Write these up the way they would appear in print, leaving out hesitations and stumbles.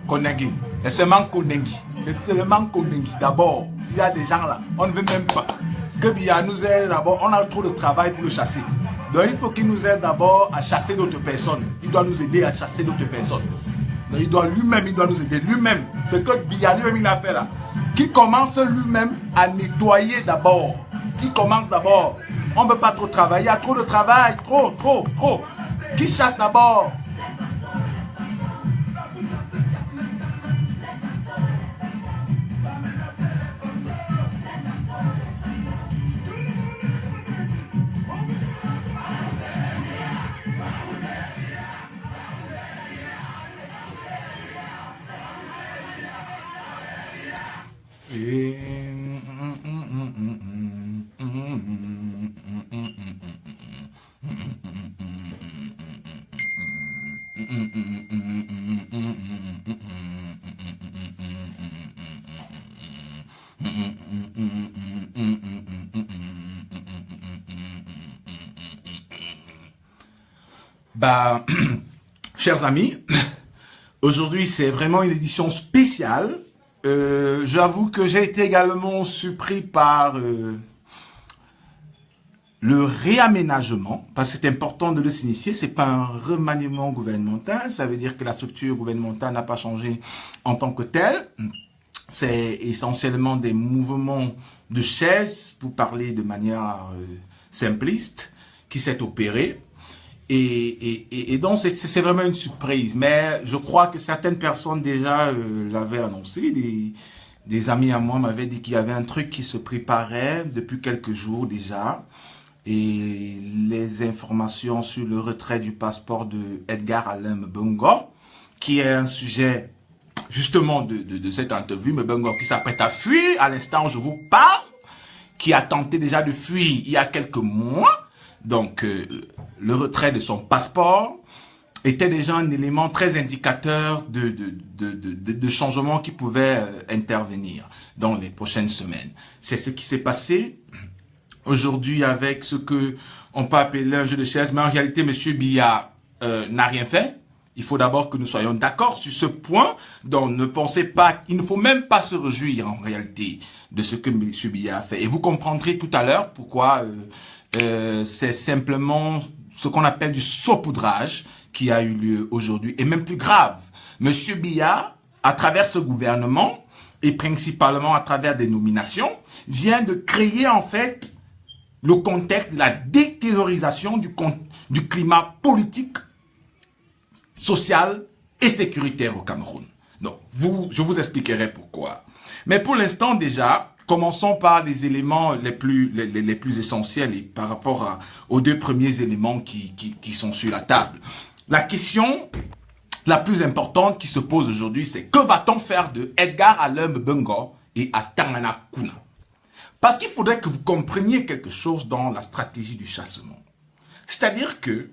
Konengi. Et seulement Konengi. C'est seulement Konengi. D'abord, il y a des gens là, on ne veut même pas que Biya nous aide d'abord. On a trop de travail pour le chasser. Donc il faut qu'il nous aide d'abord à chasser d'autres personnes. Il doit nous aider à chasser d'autres personnes. Donc il doit lui-même, il doit nous aider lui-même. C'est que Biya lui-même il a fait là. Qui commence lui-même à nettoyer d'abord. Qui commence d'abord. On ne veut pas trop travailler. Il y a trop de travail. Trop. Qui chasse d'abord. Bah, chers amis, aujourd'hui c'est vraiment une édition spéciale. J'avoue que j'ai été également surpris par le réaménagement, parce que c'est important de le signifier, c'est pas un remaniement gouvernemental, ça veut dire que la structure gouvernementale n'a pas changé en tant que telle. C'est essentiellement des mouvements de chaises, pour parler de manière simpliste, qui s'est opéré. Et donc, c'est vraiment une surprise. Mais je crois que certaines personnes déjà l'avaient annoncé. Des amis à moi m'avaient dit qu'il y avait un truc qui se préparait depuis quelques jours déjà. Et les informations sur le retrait du passeport de Edgar Alain Mbongo, qui est un sujet justement de cette interview, Mbongo qui s'apprête à fuir à l'instant où je vous parle, qui a tenté déjà de fuir il y a quelques mois. Donc, le retrait de son passeport était déjà un élément très indicateur de changements qui pouvaient intervenir dans les prochaines semaines. C'est ce qui s'est passé aujourd'hui avec ce que on peut appeler un jeu de chaises, mais en réalité, M. Biya n'a rien fait. Il faut d'abord que nous soyons d'accord sur ce point. Donc, ne pensez pas, il ne faut même pas se réjouir en réalité de ce que M. Biya a fait. Et vous comprendrez tout à l'heure pourquoi c'est simplement ce qu'on appelle du saupoudrage qui a eu lieu aujourd'hui. Et même plus grave, M. Biya, à travers ce gouvernement, et principalement à travers des nominations, vient de créer en fait le contexte de la détériorisation du climat politique, social et sécuritaire au Cameroun. Donc, je vous expliquerai pourquoi. Mais pour l'instant déjà, commençons par les éléments les plus essentiels et par rapport aux deux premiers éléments qui sont sur la table. La question la plus importante qui se pose aujourd'hui, c'est que va-t-on faire de Edgar Alain Mbongo et Atangana Kuna? Parce qu'il faudrait que vous compreniez quelque chose dans la stratégie du chassement. C'est-à-dire que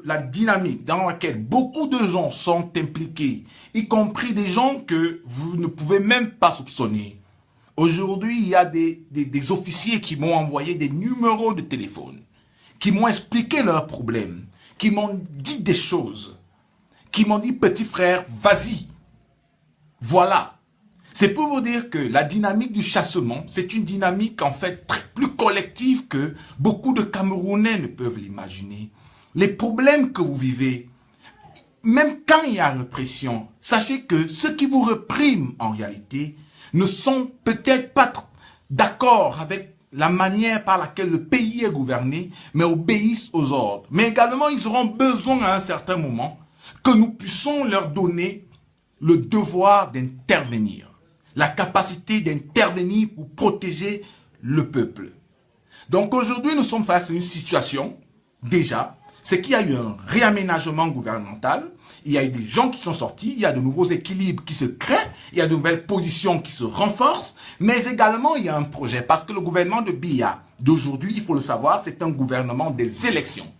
la dynamique dans laquelle beaucoup de gens sont impliqués, y compris des gens que vous ne pouvez même pas soupçonner. Aujourd'hui, il y a des officiers qui m'ont envoyé des numéros de téléphone, qui m'ont expliqué leurs problèmes, qui m'ont dit des choses, qui m'ont dit, petit frère, vas-y. Voilà. C'est pour vous dire que la dynamique du chassement, c'est une dynamique en fait très plus collective que beaucoup de Camerounais ne peuvent l'imaginer. Les problèmes que vous vivez, même quand il y a répression, sachez que ceux qui vous répriment en réalité ne sont peut-être pas d'accord avec la manière par laquelle le pays est gouverné, mais obéissent aux ordres. Mais également, ils auront besoin à un certain moment que nous puissions leur donner le devoir d'intervenir, la capacité d'intervenir pour protéger le peuple. Donc aujourd'hui, nous sommes face à une situation, déjà, c'est qu'il y a eu un réaménagement gouvernemental, il y a eu des gens qui sont sortis, il y a de nouveaux équilibres qui se créent, il y a de nouvelles positions qui se renforcent, mais également il y a un projet, parce que le gouvernement de Biya d'aujourd'hui, il faut le savoir, c'est un gouvernement des élections.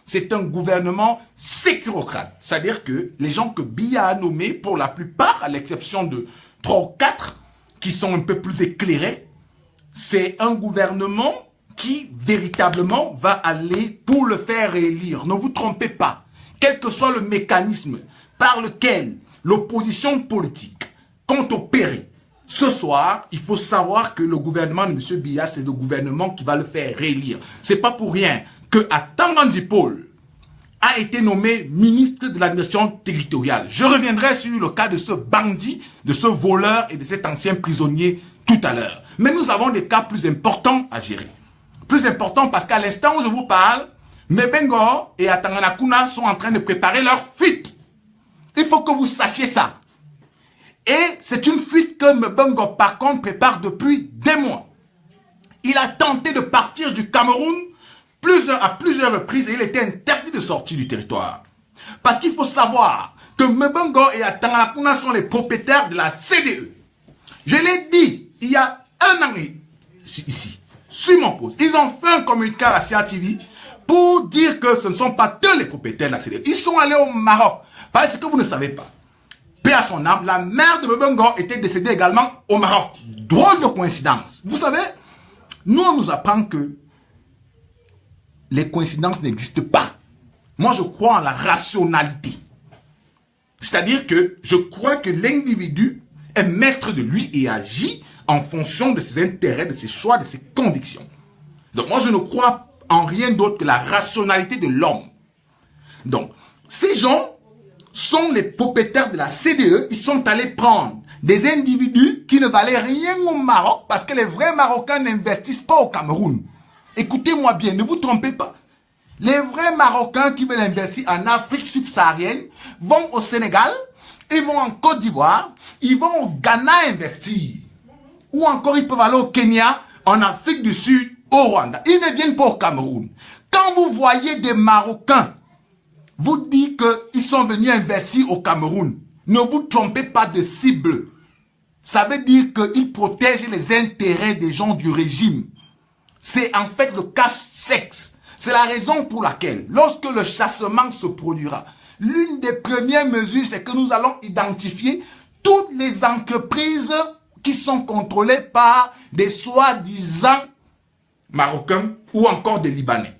C'est un gouvernement sécurocrate, c'est-à-dire que les gens que Biya a nommés, pour la plupart, à l'exception de 3 ou 4, qui sont un peu plus éclairés, c'est un gouvernement qui véritablement va aller pour le faire réélire. Ne vous trompez pas. Quel que soit le mécanisme par lequel l'opposition politique compte opérer. Ce soir, il faut savoir que le gouvernement de M. Biya, c'est le gouvernement qui va le faire réélire. C'est pas pour rien que Atangandi Paul a été nommé ministre de l'administration territoriale. Je reviendrai sur le cas de ce bandit, de ce voleur et de cet ancien prisonnier tout à l'heure. Mais nous avons des cas plus importants à gérer. Plus importants parce qu'à l'instant où je vous parle, Mebengo et Atanganakuna sont en train de préparer leur fuite. Il faut que vous sachiez ça. Et c'est une fuite que Mebengo, par contre, prépare depuis des mois. Il a tenté de partir du Cameroun à plusieurs reprises et il était interdit de sortir du territoire. Parce qu'il faut savoir que Mebengo et Atanganakuna sont les propriétaires de la CDE. Je l'ai dit il y a un an ici, sur mon poste. Ils ont fait un communiqué à la CATV pour dire que ce ne sont pas eux les propriétaires de la CDE. Ils sont allés au Maroc. Parce que vous ne savez pas. Paix à son âme, la mère de Mebengo était décédée également au Maroc. Drôle de coïncidence. Vous savez, nous on nous apprend que les coïncidences n'existent pas. Moi je crois en la rationalité. C'est-à-dire que je crois que l'individu est maître de lui et agit en fonction de ses intérêts, de ses choix, de ses convictions. Donc moi je ne crois en rien d'autre que la rationalité de l'homme. Donc ces gens sont les propriétaires de la CDE. Ils sont allés prendre des individus qui ne valaient rien au Maroc parce que les vrais Marocains n'investissent pas au Cameroun. Écoutez-moi bien, ne vous trompez pas. Les vrais Marocains qui veulent investir en Afrique subsaharienne vont au Sénégal, ils vont en Côte d'Ivoire, ils vont au Ghana investir. Ou encore ils peuvent aller au Kenya, en Afrique du Sud, au Rwanda. Ils ne viennent pas au Cameroun. Quand vous voyez des Marocains vous dites qu'ils sont venus investir au Cameroun, ne vous trompez pas de cible. Ça veut dire qu'ils protègent les intérêts des gens du régime. C'est en fait le cache-sexe. C'est la raison pour laquelle, lorsque le chassement se produira, l'une des premières mesures, c'est que nous allons identifier toutes les entreprises qui sont contrôlées par des soi-disant Marocains ou encore des Libanais.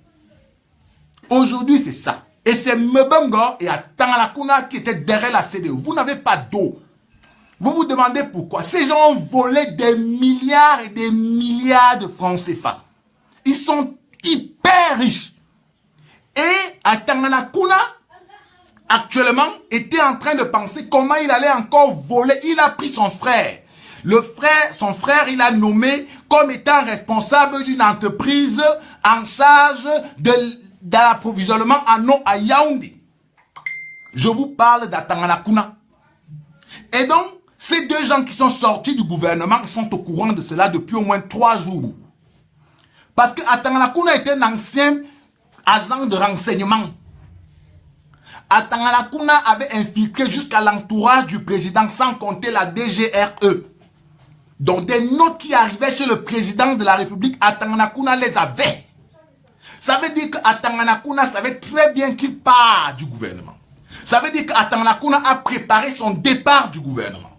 Aujourd'hui, c'est ça. Et c'est Mebengo et Atanganakuna qui étaient derrière la CDE. Vous n'avez pas d'eau. Vous vous demandez pourquoi. Ces gens ont volé des milliards et des milliards de francs CFA. Ils sont hyper riches. Et Atanganakuna, actuellement, était en train de penser comment il allait encore voler. Il a pris son frère. Son frère, il a nommé comme étant responsable d'une entreprise en charge de l'approvisionnement en eau à Yaoundé. Je vous parle d'Atanganakuna. Et donc, ces deux gens qui sont sortis du gouvernement sont au courant de cela depuis au moins 3 jours. Parce que Atanganakuna était un ancien agent de renseignement. Atanganakuna avait infiltré jusqu'à l'entourage du président sans compter la DGRE. Donc des notes qui arrivaient chez le président de la République, Atanganakuna les avait. Ça veut dire qu'Atanganakuna savait très bien qu'il part du gouvernement. Ça veut dire qu'Atanganakuna a préparé son départ du gouvernement.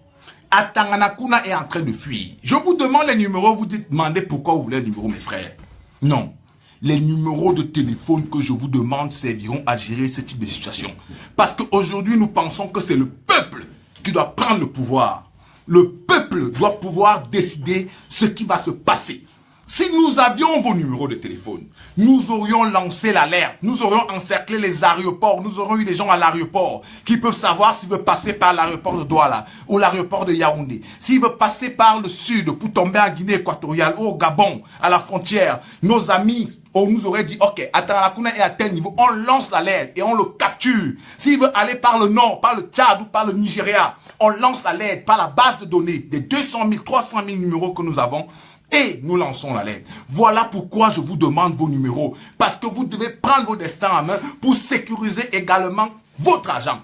Atanganakuna est en train de fuir. Je vous demande les numéros, vous demandez pourquoi vous voulez les numéros, mes frères. Non. Les numéros de téléphone que je vous demande serviront à gérer ce type de situation. Parce qu'aujourd'hui, nous pensons que c'est le peuple qui doit prendre le pouvoir. Le peuple doit pouvoir décider ce qui va se passer. Si nous avions vos numéros de téléphone, nous aurions lancé l'alerte, nous aurions encerclé les aéroports, nous aurions eu des gens à l'aéroport qui peuvent savoir s'ils veulent passer par l'aéroport de Douala ou l'aéroport de Yaoundé, s'ils veulent passer par le sud pour tomber en Guinée équatoriale ou au Gabon, à la frontière. Nos amis, on nous aurait dit, ok, Atanganakuna est à tel niveau, on lance l'alerte et on le capture. S'il veut aller par le nord, par le Tchad ou par le Nigeria, on lance l'alerte par la base de données des 200 000, 300 000 numéros que nous avons. Et nous lançons la lettre. Voilà pourquoi je vous demande vos numéros. Parce que vous devez prendre vos destins en main pour sécuriser également votre argent.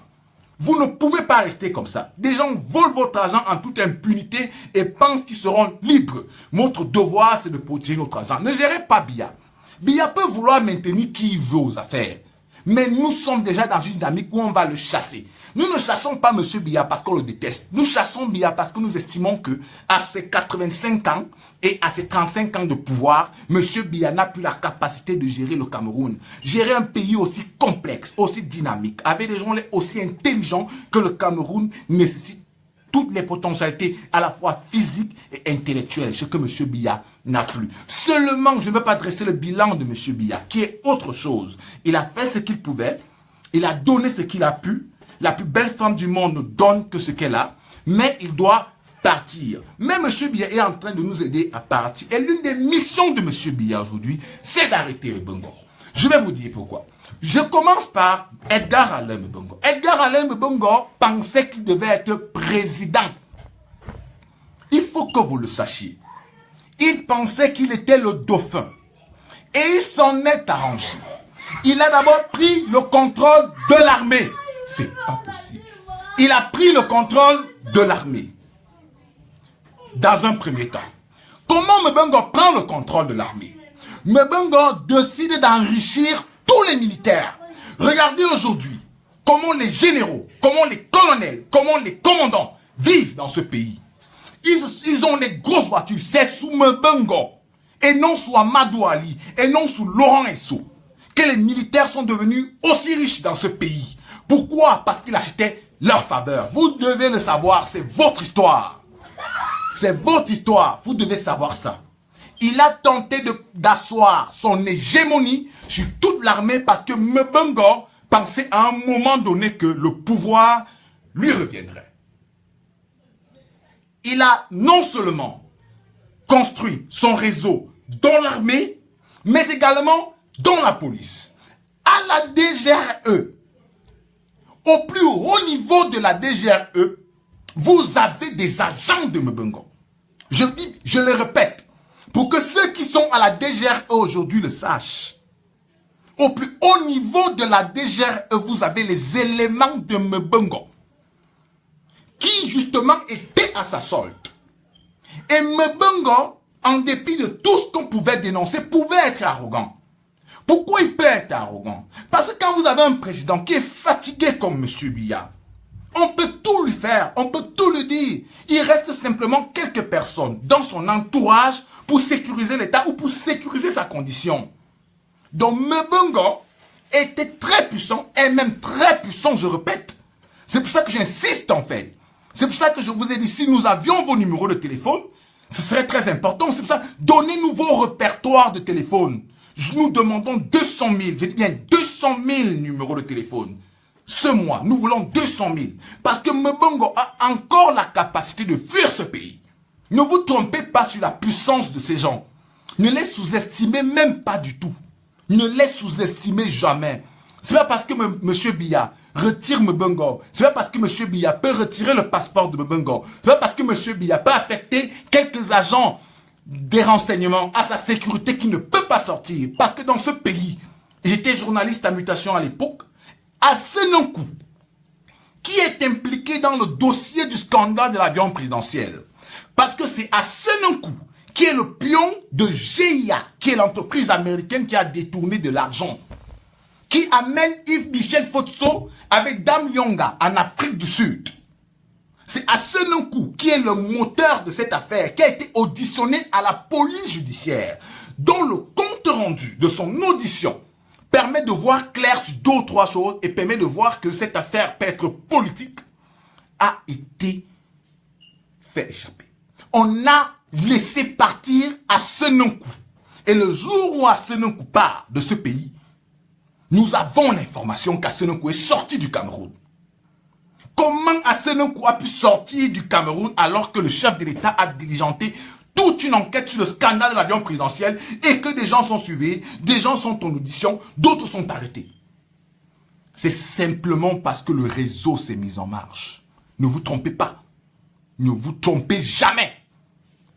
Vous ne pouvez pas rester comme ça. Des gens volent votre argent en toute impunité et pensent qu'ils seront libres. Notre devoir, c'est de protéger notre argent. Ne gérez pas Biya. Biya peut vouloir maintenir qui il veut aux affaires. Mais nous sommes déjà dans une dynamique où on va le chasser. Nous ne chassons pas M. Biya parce qu'on le déteste. Nous chassons Biya parce que nous estimons que à ses 85 ans et à ses 35 ans de pouvoir, M. Biya n'a plus la capacité de gérer le Cameroun. Gérer un pays aussi complexe, aussi dynamique, avec des gens aussi intelligents que le Cameroun nécessite toutes les potentialités à la fois physiques et intellectuelles, ce que M. Biya n'a plus. Seulement, je ne veux pas dresser le bilan de M. Biya, qui est autre chose. Il a fait ce qu'il pouvait, il a donné ce qu'il a pu. La plus belle femme du monde ne donne que ce qu'elle a, mais il doit partir. Mais M. Biya est en train de nous aider à partir. Et l'une des missions de M. Biya aujourd'hui, c'est d'arrêter le Bongo. Je vais vous dire pourquoi. Je commence par Edgar Alain Mbongo. Edgar Alain Mbongo pensait qu'il devait être président. Il faut que vous le sachiez. Il pensait qu'il était le dauphin. Et il s'en est arrangé. Il a d'abord pris le contrôle de l'armée. C'est pas possible. Il a pris le contrôle de l'armée. Dans un premier temps. Comment Mbongo prend le contrôle de l'armée? Mbongo décide d'enrichir tous les militaires. Regardez aujourd'hui comment les généraux, comment les colonels, comment les commandants vivent dans ce pays. Ils ont des grosses voitures. C'est sous Mbongo et non sous Amadou Ali et non sous Laurent Esso que les militaires sont devenus aussi riches dans ce pays. Pourquoi? Parce qu'ils achetaient leur faveur. Vous devez le savoir, c'est votre histoire. C'est votre histoire, vous devez savoir ça. Il a tenté d'asseoir son hégémonie sur toute l'armée parce que Mbongo pensait à un moment donné que le pouvoir lui reviendrait. Il a non seulement construit son réseau dans l'armée, mais également dans la police. À la DGRE, au plus haut niveau de la DGRE, vous avez des agents de Mbongo. Je le répète, pour que ceux qui sont à la DGRE aujourd'hui le sachent. Au plus haut niveau de la DGRE, vous avez les éléments de Mbongo qui justement étaient à sa solde. Et Mbongo, en dépit de tout ce qu'on pouvait dénoncer, pouvait être arrogant. Pourquoi il peut être arrogant? Parce que quand vous avez un président qui est fatigué comme M. Biya, on peut tout lui faire, on peut tout lui dire. Il reste simplement quelques personnes dans son entourage pour sécuriser l'État ou pour sécuriser sa condition. Donc Mbongo était très puissant, et même très puissant, je répète. C'est pour ça que j'insiste en fait. C'est pour ça que je vous ai dit, si nous avions vos numéros de téléphone, ce serait très important. C'est pour ça, donnez-nous vos répertoires de téléphone. Nous demandons 200 000, je dis bien 200 000 numéros de téléphone. Ce mois, nous voulons 200 000. Parce que Mbongo a encore la capacité de fuir ce pays. Ne vous trompez pas sur la puissance de ces gens. Ne les sous-estimez même pas du tout. Ne les sous-estimez jamais. C'est pas parce que M. Biya retire Mbongo. C'est pas parce que M. Biya peut retirer le passeport de Mbongo. C'est pas parce que M. Biya peut affecter quelques agents des renseignements à sa sécurité qui ne peut pas sortir. Parce que dans ce pays, j'étais journaliste à mutation à l'époque, à Senonkou, qui est impliqué dans le dossier du scandale de l'avion présidentiel. Parce que c'est à Senonkou qui est le pion de GIA, qui est l'entreprise américaine qui a détourné de l'argent, qui amène Yves Michel Fotso avec Dame Yonga en Afrique du Sud. C'est à Senonkou qui est le moteur de cette affaire, qui a été auditionné à la police judiciaire, dont le compte rendu de son audition permet de voir clair sur 2 ou 3 choses et permet de voir que cette affaire peut être politique, a été fait échapper. On a laissé partir à Senonkou. Et le jour où Senonkou part de ce pays, nous avons l'information qu'Senonkou est sorti du Cameroun. Comment Senonkou a pu sortir du Cameroun alors que le chef de l'État a diligenté toute une enquête sur le scandale de l'avion présidentiel et que des gens sont suivis, des gens sont en audition, d'autres sont arrêtés? C'est simplement parce que le réseau s'est mis en marche. Ne vous trompez pas. Ne vous trompez jamais.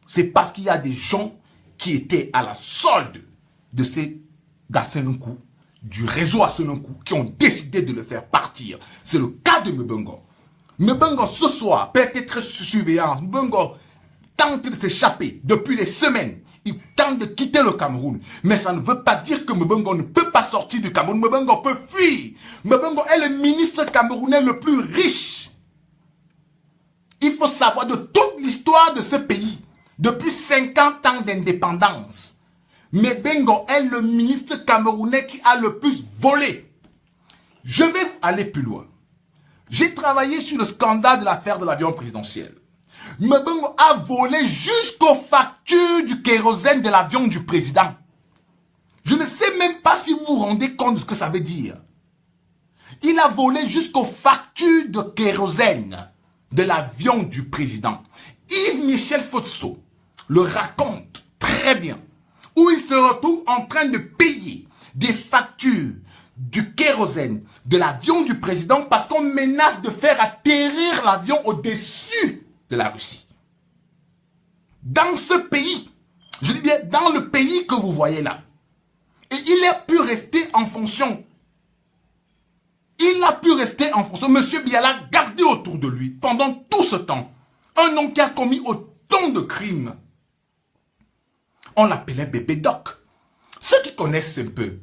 C'est parce qu'il y a des gens qui étaient à la solde de ces Senonkou, du réseau Senonkou, qui ont décidé de le faire partir. C'est le cas de Mbongo. Mbongo ce soir peut être sous surveillance. Mbongo tente de s'échapper depuis des semaines. Il tente temps de quitter le Cameroun. Mais ça ne veut pas dire que Mbongo ne peut pas sortir du Cameroun. Mbongo peut fuir. Mbongo est le ministre camerounais le plus riche. Il faut savoir de toute l'histoire de ce pays, depuis 50 ans d'indépendance, Mbongo est le ministre camerounais qui a le plus volé. Je vais aller plus loin. J'ai travaillé sur le scandale de l'affaire de l'avion présidentiel. Mbongo a volé jusqu'aux factures du kérosène de l'avion du président. Je ne sais même pas si vous vous rendez compte de ce que ça veut dire. Il a volé jusqu'aux factures de kérosène de l'avion du président. Yves Michel Fotso le raconte très bien, où il se retrouve en train de payer des factures du kérosène de l'avion du président parce qu'on menace de faire atterrir l'avion au-dessus de la Russie. Dans ce pays, je dis bien dans le pays que vous voyez là, et il a pu rester en fonction. Il a pu rester en fonction. Monsieur Biya l'a gardé autour de lui pendant tout ce temps. Un homme qui a commis autant de crimes. On l'appelait Bébé Doc. Ceux qui connaissent un peu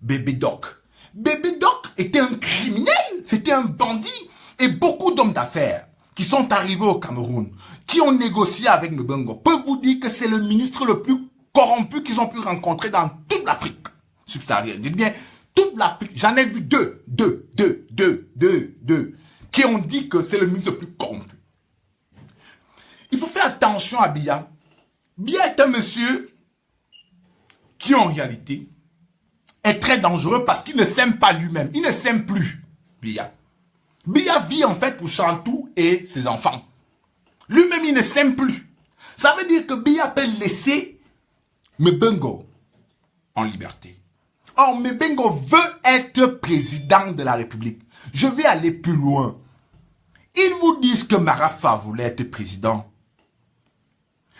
Bébé Doc. Bébé Doc était un criminel, c'était un bandit. Et beaucoup d'hommes d'affaires qui sont arrivés au Cameroun, qui ont négocié avec Mbongo, peuvent vous dire que c'est le ministre le plus corrompu qu'ils ont pu rencontrer dans toute l'Afrique subsaharienne. Dites bien, toute l'Afrique, j'en ai vu deux, qui ont dit que c'est le ministre le plus corrompu. Il faut faire attention à Biya. Biya est un monsieur qui, en réalité, est très dangereux parce qu'il ne s'aime pas lui-même. Il ne s'aime plus, Biya. Biya vit en fait pour Chantou et ses enfants. Lui-même, il ne s'aime plus. Ça veut dire que Biya peut laisser Mbongo en liberté. Or, Mbongo veut être président de la République. Je vais aller plus loin. Ils vous disent que Marafa voulait être président.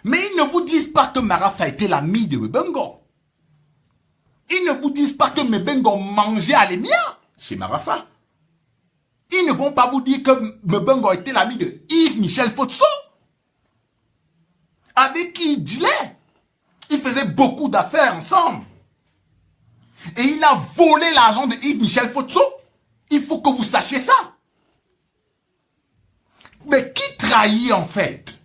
Mais ils ne vous disent pas que Marafa était l'ami de Mbongo. Ils ne vous disent pas que Mbongo mangeait à l'émia chez Marafa. Ils ne vont pas vous dire que Mbongo était l'ami de Yves Michel Fotso, avec qui il dealait. Ils faisaient beaucoup d'affaires ensemble. Et il a volé l'argent de Yves Michel Fotso. Il faut que vous sachiez ça. Mais qui trahit en fait?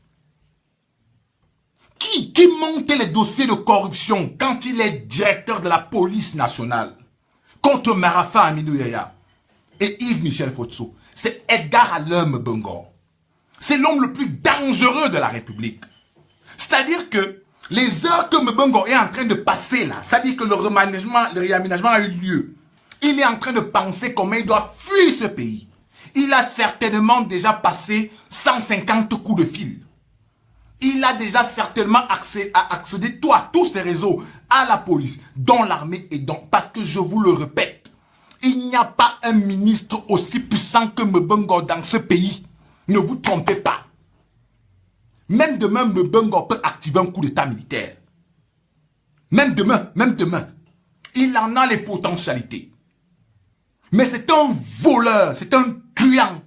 Qui montait les dossiers de corruption quand il est directeur de la police nationale contre Marafa Amidou Yaya et Yves Michel Fotso? C'est Edgar Alain Mbongo. C'est l'homme le plus dangereux de la République. C'est-à-dire que les heures que Mbongo est en train de passer là, c'est-à-dire que le réaménagement a eu lieu, il est en train de penser comment il doit fuir ce pays. Il a certainement déjà passé 150 coups de fil. Il a déjà certainement accédé à tous ces réseaux, à la police, dont l'armée et dont... Parce que je vous le répète, il n'y a pas un ministre aussi puissant que Mbongo dans ce pays. Ne vous trompez pas. Même demain, Mbongo peut activer un coup d'état militaire. Même demain. Il en a les potentialités. Mais c'est un voleur, c'est un truand.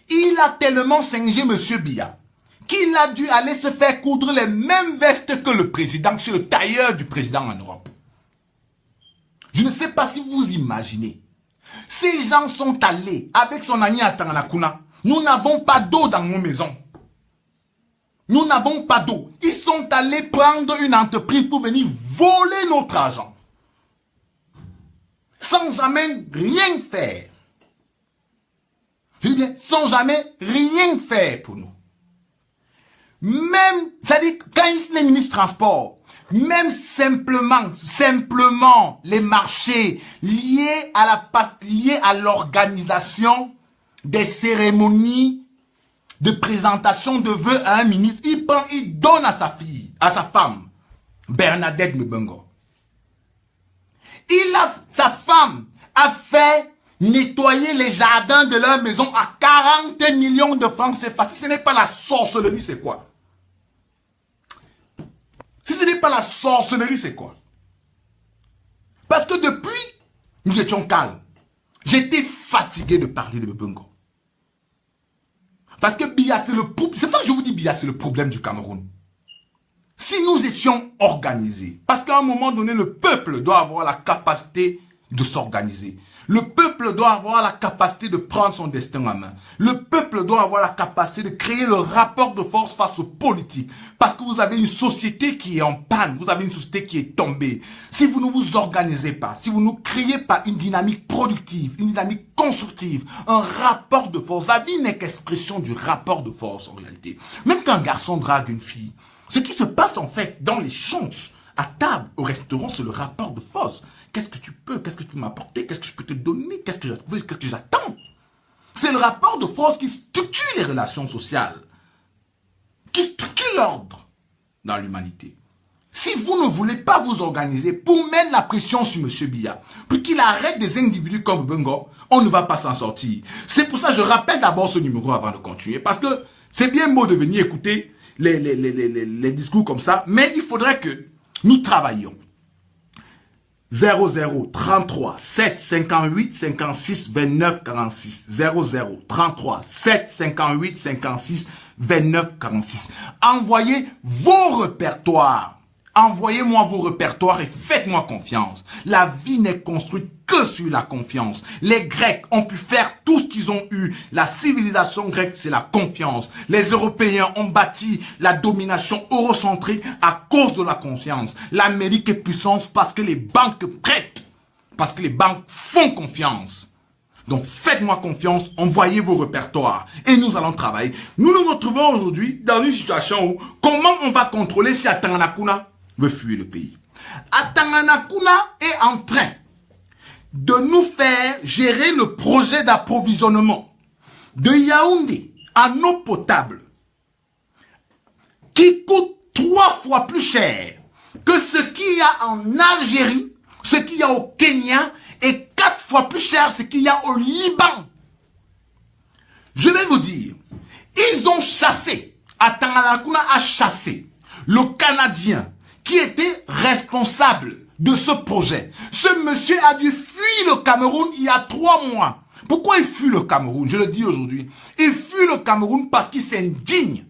Il a tellement singé M. Biya qu'il a dû aller se faire coudre les mêmes vestes que le président chez le tailleur du président en Europe. Je ne sais pas si vous imaginez. Ces gens sont allés avec son ami à Tanganakuna. Nous n'avons pas d'eau dans nos maisons. Nous n'avons pas d'eau. Ils sont allés prendre une entreprise pour venir voler notre argent. Sans jamais rien faire. Je dis bien, sans jamais rien faire pour nous. Même, c'est-à-dire, quand il est ministre du Transport, même simplement les marchés liés à l'organisation des cérémonies de présentation de vœux à un ministre, il donne à sa fille, à sa femme, Bernadette Mbongo. Sa femme a fait nettoyer les jardins de leur maison à 40 millions de francs CFA. Si ce n'est pas la sorcellerie, c'est quoi? Si ce n'est pas la sorcellerie, c'est quoi? Parce que depuis, nous étions calmes. J'étais fatigué de parler de Mbongo. Parce que Biya, c'est le problème. C'est pas que je vous dis Biya, c'est le problème du Cameroun. si nous étions organisés, parce qu'à un moment donné, le peuple doit avoir la capacité de s'organiser. Le peuple doit avoir la capacité de prendre son destin en main. Le peuple doit avoir la capacité de créer le rapport de force face aux politiques. Parce que vous avez une société qui est en panne. Vous avez une société qui est tombée. Si vous ne vous organisez pas, si vous ne créez pas une dynamique productive, une dynamique constructive, un rapport de force, la vie n'est qu'expression du rapport de force en réalité. Même qu'un garçon drague une fille, ce qui se passe en fait dans l'échange, à table, au restaurant, c'est le rapport de force. Qu'est-ce que tu peux m'apporter? Qu'est-ce que je peux te donner? Qu'est-ce que j'attends? C'est le rapport de force qui structure les relations sociales, qui structure l'ordre dans l'humanité. Si vous ne voulez pas vous organiser pour mettre la pression sur M. Biya, pour qu'il arrête des individus comme Bengo, on ne va pas s'en sortir. C'est pour ça que je rappelle d'abord ce numéro avant de continuer, parce que c'est bien beau de venir écouter les discours comme ça, mais il faudrait que nous travaillions. 00 33 7 58 56 29 46 00 33 7 58 56 29 46. Envoyez vos répertoires. Envoyez-moi vos répertoires et faites-moi confiance. La vie n'est construite que sur la confiance. Les Grecs ont pu faire tout ce qu'ils ont eu. La civilisation grecque, c'est la confiance. Les Européens ont bâti la domination eurocentrique à cause de la confiance. L'Amérique est puissante parce que les banques prêtent. Parce que les banques font confiance. Donc faites-moi confiance, envoyez vos répertoires et nous allons travailler. Nous nous retrouvons aujourd'hui dans une situation où comment on va contrôler si Atanganakuna veut fuir le pays. Atanganakuna est en train de nous faire gérer le projet d'approvisionnement de Yaoundé en eau potable qui coûte 3 fois plus cher que ce qu'il y a en Algérie, ce qu'il y a au Kenya et 4 fois plus cher ce qu'il y a au Liban. Je vais vous dire, ils ont chassé, Atanganakuna a chassé le Canadien qui était responsable de ce projet. Ce monsieur a dû fuir le Cameroun il y a 3 mois. Pourquoi il fuit le Cameroun? Je le dis aujourd'hui. Il fuit le Cameroun parce qu'il s'indigne.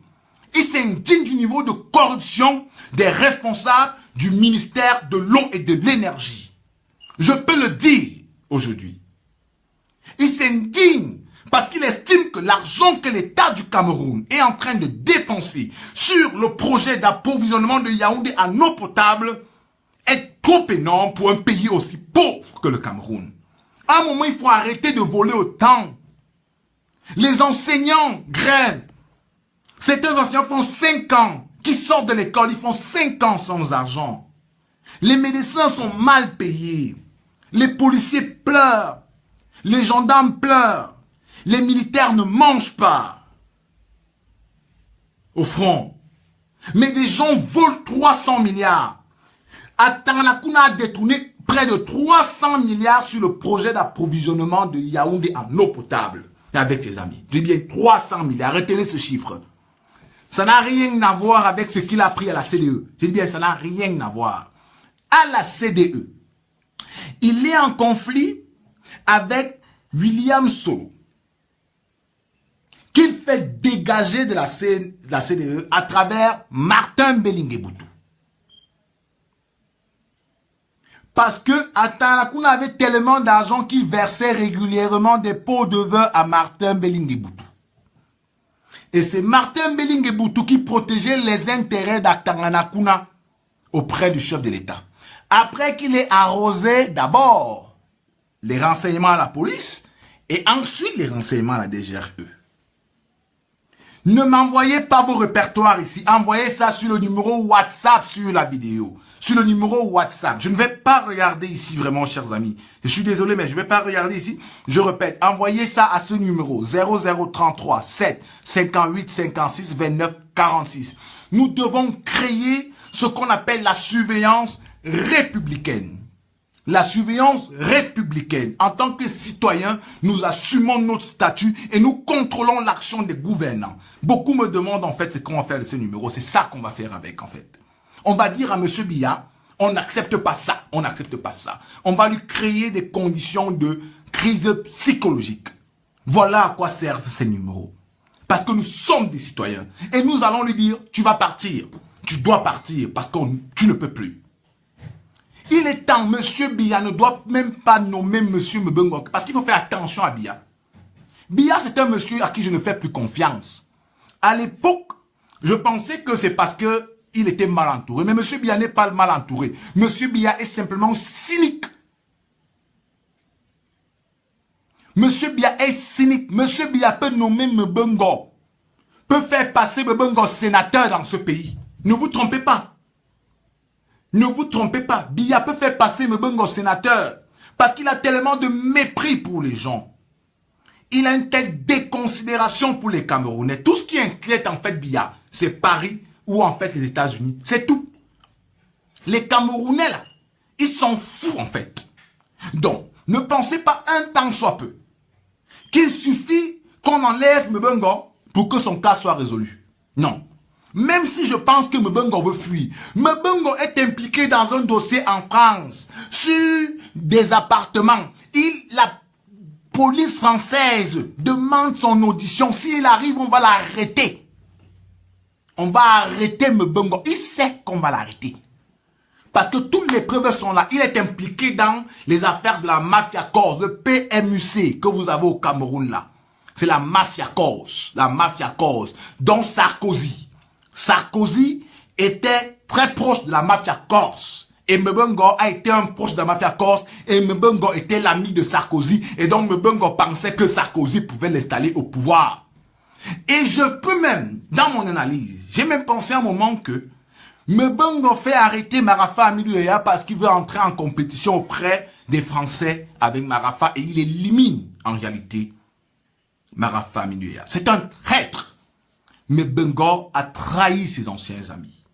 Il s'indigne du niveau de corruption des responsables du ministère de l'eau et de l'énergie. Je peux le dire aujourd'hui. Il s'indigne parce qu'il estime que l'argent que l'État du Cameroun est en train de dépenser sur le projet d'approvisionnement de Yaoundé en eau potable est trop énorme pour un pays aussi pauvre que le Cameroun. À un moment, il faut arrêter de voler autant. Les enseignants grèvent. Certains enseignants font 5 ans qui sortent de l'école, ils font 5 ans sans argent. Les médecins sont mal payés. Les policiers pleurent. Les gendarmes pleurent. Les militaires ne mangent pas au front. Mais des gens volent 300 milliards. Atanganakuna a détourné près de 300 milliards sur le projet d'approvisionnement de Yaoundé en eau potable. Avec ses amis. Je dis bien 300 milliards. Retenez ce chiffre. Ça n'a rien à voir avec ce qu'il a pris à la CDE. Je dis bien, ça n'a rien à voir. À la CDE, il est en conflit avec William Solo, qu'il fait dégager de la CDE à travers Martin Bellingue-Boutou. Parce que Atanganakuna avait tellement d'argent qu'il versait régulièrement des pots de vin à Martin Bellingue-Boutou. Et c'est Martin Bellingue-Boutou qui protégeait les intérêts d'Atanganakuna auprès du chef de l'État. Après qu'il ait arrosé d'abord les renseignements à la police et ensuite les renseignements à la DGRE. Ne m'envoyez pas vos répertoires ici. Envoyez ça sur le numéro WhatsApp sur la vidéo. Sur le numéro WhatsApp. Je ne vais pas regarder ici vraiment, chers amis. Je suis désolé, mais je ne vais pas regarder ici. Je répète, envoyez ça à ce numéro 0033 7 58 56 29 46. Nous devons créer ce qu'on appelle la surveillance républicaine. La surveillance républicaine. En tant que citoyens, nous assumons notre statut et nous contrôlons l'action des gouvernants. Beaucoup me demandent en fait ce qu'on va faire de ce numéro. C'est ça qu'on va faire avec en fait. On va dire à M. Biya, on n'accepte pas ça, on n'accepte pas ça. On va lui créer des conditions de crise psychologique. Voilà à quoi servent ces numéros. Parce que nous sommes des citoyens. Et nous allons lui dire, tu vas partir. tu dois partir parce que tu ne peux plus. Il est temps, Monsieur Biya ne doit même pas nommer Monsieur Mbongo parce qu'il faut faire attention à Biya. Biya, c'est un monsieur à qui je ne fais plus confiance. À l'époque, je pensais que c'est parce que il était mal entouré. Mais Monsieur Biya n'est pas mal entouré. Monsieur Biya est simplement cynique. Monsieur Biya est cynique. Monsieur Biya peut nommer Mbongo. Peut faire passer Mbongo sénateur dans ce pays. Ne vous trompez pas. Ne vous trompez pas. Biya peut faire passer Mbongo sénateur. Parce qu'il a tellement de mépris pour les gens. Il a une telle déconsidération pour les Camerounais. Tout ce qui inquiète en fait Biya, c'est Paris ou en fait les États-Unis. C'est tout. Les Camerounais là, ils sont fous en fait. Donc, ne pensez pas un temps soit peu qu'il suffit qu'on enlève Mbongo pour que son cas soit résolu. Non. Même si je pense que Mbongo veut fuir, Mbongo est impliqué dans un dossier en France sur des appartements. La police française demande son audition. S'il arrive, on va l'arrêter. On va arrêter Mbongo. Il sait qu'on va l'arrêter. Parce que toutes les preuves sont là. Il est impliqué dans les affaires de la mafia corse, le PMUC que vous avez au Cameroun là. C'est la mafia corse. La mafia corse. Donc Sarkozy. Sarkozy était très proche de la mafia corse. Et Mbongo a été un proche de la mafia corse. Et Mbongo était l'ami de Sarkozy. Et donc Mbongo pensait que Sarkozy pouvait l'installer au pouvoir. Et je peux même, dans mon analyse, j'ai même pensé un moment que Mbongo fait arrêter Marafa Hamidou Yahya parce qu'il veut entrer en compétition auprès des Français avec Marafa. Et il élimine en réalité Marafa Hamidou Yahya. C'est un traître. Mbongo a trahi ses anciens amis.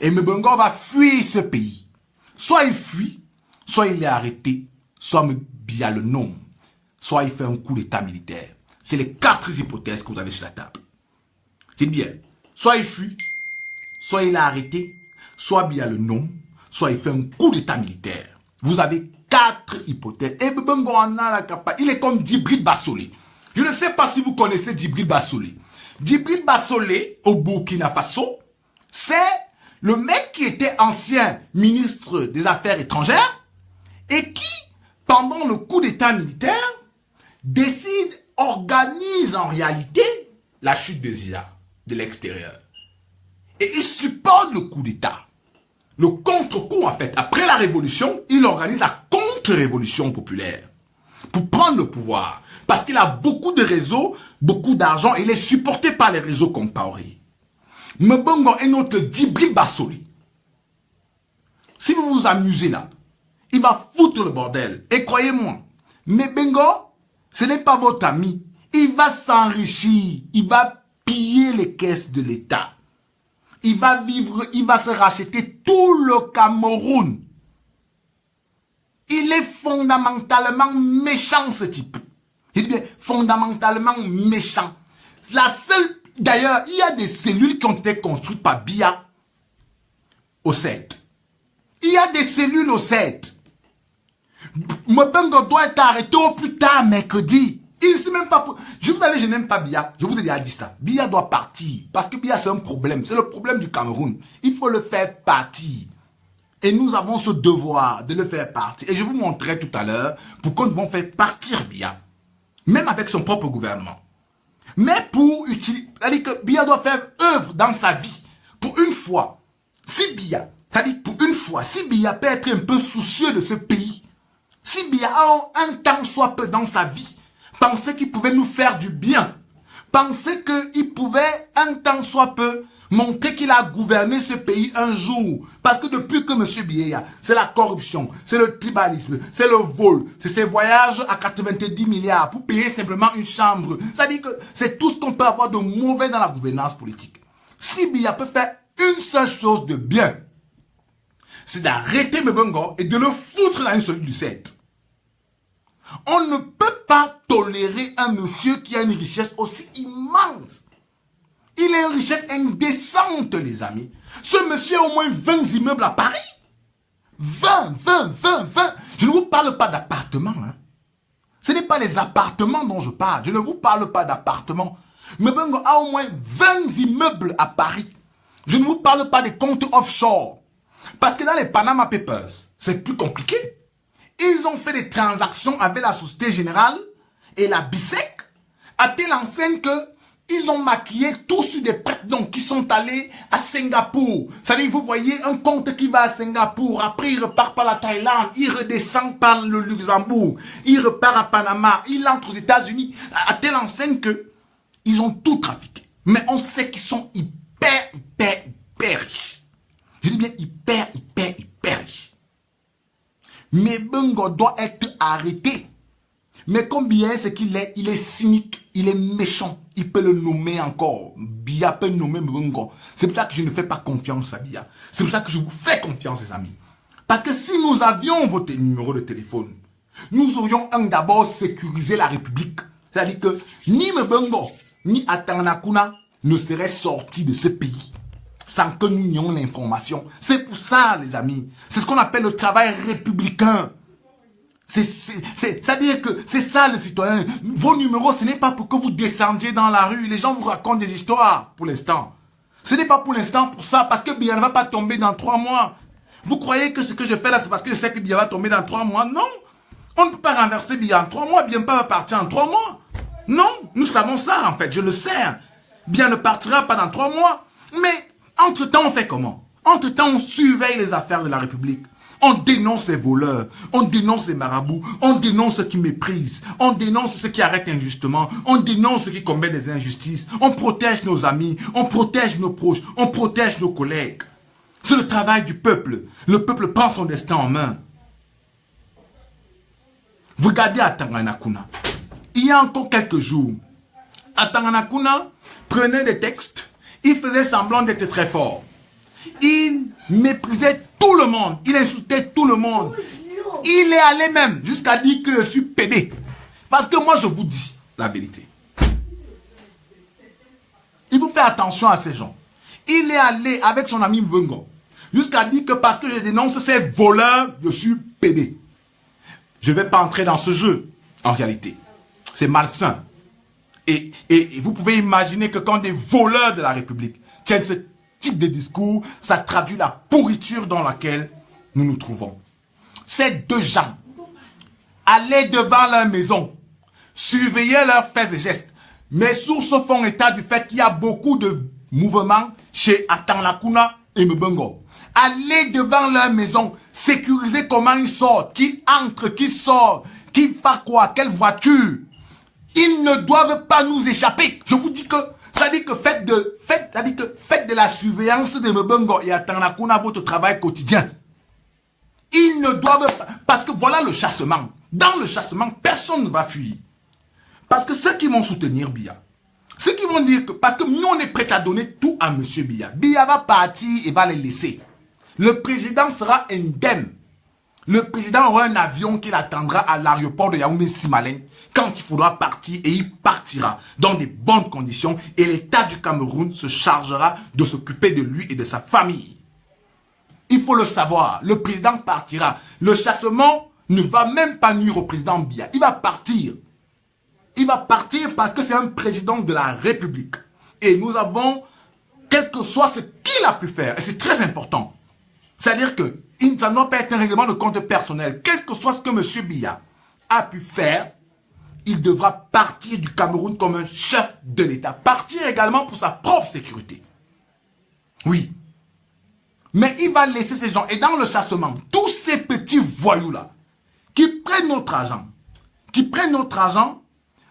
Et Mbongo va fuir ce pays. Soit il fuit, soit il est arrêté, soit Biya le nomme, soit il fait un coup d'état militaire. C'est les 4 hypothèses que vous avez sur la table. Dites bien, soit il fuit, soit il est arrêté, soit Biya le nomme, soit il fait un coup d'état militaire. Vous avez 4 hypothèses. Et Mbongo en a la capacité. Il est comme Djibril Bassolé. Je ne sais pas si vous connaissez Djibril Bassolé. Djibril Bassolé, au Burkina Faso, c'est le mec qui était ancien ministre des Affaires étrangères et qui, pendant le coup d'état militaire, décide, organise en réalité la chute des Zia de l'extérieur. Et il supporte le coup d'état. Le contre-coup, en fait. Après la révolution, il organise la contre-révolution populaire pour prendre le pouvoir. Parce qu'il a beaucoup de réseaux, beaucoup d'argent, et il est supporté par les réseaux comparés. Mbongo est notre Djibril Bassolé. Si vous vous amusez là, il va foutre le bordel. Et croyez-moi, Mbongo, ce n'est pas votre ami. Il va s'enrichir. Il va piller les caisses de l'État. Il va vivre, il va se racheter tout le Cameroun. Il est fondamentalement méchant, ce type. Je dis bien, fondamentalement méchant. La seule... D'ailleurs, il y a des cellules qui ont été construites par Biya au 7. Il y a des cellules au 7. Mbongo doit être arrêté au plus tard mercredi. Il ne sait même pas... Je vous avais, je n'aime pas Biya. Je vous ai déjà dit ça. Biya doit partir. Parce que Biya, c'est un problème. C'est le problème du Cameroun. Il faut le faire partir. Et nous avons ce devoir de le faire partir. Et je vous montrerai tout à l'heure pourquoi nous devons faire partir Biya. Même avec son propre gouvernement. Mais pour utiliser, c'est-à-dire que Biya doit faire œuvre dans sa vie. Pour une fois, si Biya, c'est-à-dire pour une fois, si Biya peut être un peu soucieux de ce pays, si Biya a un temps soit peu dans sa vie, penser qu'il pouvait nous faire du bien, penser qu'il pouvait un temps soit peu montrer qu'il a gouverné ce pays un jour. Parce que depuis que M. Biya, c'est la corruption, c'est le tribalisme, c'est le vol, c'est ses voyages à 90 milliards pour payer simplement une chambre. C'est-à-dire que c'est tout ce qu'on peut avoir de mauvais dans la gouvernance politique. Si Biya peut faire une seule chose de bien, c'est d'arrêter Mbongo et de le foutre dans une cellule du 7. On ne peut pas tolérer un monsieur qui a une richesse aussi immense. Il a une richesse indécente, les amis. Ce monsieur a au moins 20 immeubles à Paris. 20. Je ne vous parle pas d'appartements. Hein. Ce n'est pas les appartements dont je parle. Je ne vous parle pas d'appartements. Mbongo a au moins 20 immeubles à Paris. Je ne vous parle pas des comptes offshore. Parce que dans les Panama Papers, c'est plus compliqué. Ils ont fait des transactions avec la Société Générale et la BISEC à telle enseigne que ils ont maquillé tous sur des prête-noms qui sont allés à Singapour. C'est-à-dire, vous voyez un compte qui va à Singapour, après il repart par la Thaïlande, il redescend par le Luxembourg, il repart à Panama, il entre aux États-Unis, à telle enseigne que ils ont tout trafiqué. Mais on sait qu'ils sont hyper riches. Je dis bien hyper riches. Mais Bongo doit être arrêté. Mais comme Biya, c'est qu'il est, il est cynique, il est méchant. Il peut le nommer encore. Biya peut nommer Bongo. C'est pour ça que je ne fais pas confiance à Biya. C'est pour ça que je vous fais confiance, les amis. Parce que si nous avions votre numéro de téléphone, nous aurions d'abord sécurisé la République. C'est-à-dire que ni Mbongo, ni Atanakuna ne seraient sortis de ce pays sans que nous ayons l'information. C'est pour ça, les amis. C'est ce qu'on appelle le travail républicain. C'est-à-dire que c'est ça le citoyen. Vos numéros, ce n'est pas pour que vous descendiez dans la rue. Les gens vous racontent des histoires pour l'instant. Ce n'est pas pour l'instant pour ça, parce que Biya ne va pas tomber dans 3 mois. Vous croyez que ce que je fais là, c'est parce que je sais que Biya va tomber dans 3 mois? Non. On ne peut pas renverser Biya en 3 mois. Biya ne va pas partir en 3 mois. Non, nous savons ça en fait, je le sais. Biya ne partira pas dans 3 mois. Mais entre-temps, on fait comment? Entre-temps, on surveille les affaires de la République. On dénonce les voleurs, on dénonce les marabouts, on dénonce ceux qui méprisent, on dénonce ceux qui arrêtent injustement, on dénonce ceux qui commettent des injustices, on protège nos amis, on protège nos proches, on protège nos collègues. C'est le travail du peuple. Le peuple prend son destin en main. Vous regardez à Tanganakuna. Il y a encore quelques jours, à Tanganakuna prenait des textes, il faisait semblant d'être très fort. Il méprisait tout le monde. Il insultait tout le monde. Il est allé même jusqu'à dire que je suis pédé. Parce que moi, je vous dis la vérité. Il faut faire attention à ces gens. Il est allé avec son ami Mbongo jusqu'à dire que parce que je dénonce ces voleurs, je suis pédé. Je ne vais pas entrer dans ce jeu, en réalité. C'est malsain. Et vous pouvez imaginer que quand des voleurs de la République tiennent ce type de discours, ça traduit la pourriture dans laquelle nous nous trouvons. Ces deux gens allaient devant leur maison, surveillaient leurs faits et gestes. Mes sources font état du fait qu'il y a beaucoup de mouvements chez Atanakuna et Mbongo. Aller devant leur maison, sécuriser comment ils sortent, qui entre, qui sort, qui fait quoi, quelle voiture. Ils ne doivent pas nous échapper. Je vous dis que c'est-à-dire que faites de la surveillance de Mbongo et Atanakuna votre travail quotidien. Ils ne doivent pas, parce que voilà le chassement. Dans le chassement, personne ne va fuir. Parce que ceux qui vont soutenir Biya, ceux qui vont dire que, parce que nous on est prêt à donner tout à M. Biya. Biya va partir et va les laisser. Le président sera indemne. Le président aura un avion qui l'attendra à l'aéroport de Yaoundé-Simalène quand il faudra partir, et il partira dans de bonnes conditions et l'État du Cameroun se chargera de s'occuper de lui et de sa famille. Il faut le savoir, le président partira. Le chassement ne va même pas nuire au président Biya. Il va partir. Il va partir parce que c'est un président de la République. Et nous avons, quel que soit ce qu'il a pu faire, et c'est très important, c'est-à-dire que ça ne doit pas être un règlement de compte personnel. Quel que soit ce que M. Biya a pu faire, il devra partir du Cameroun comme un chef de l'État. Partir également pour sa propre sécurité. Oui. Mais il va laisser ces gens. Et dans le chassement, tous ces petits voyous-là, qui prennent notre argent,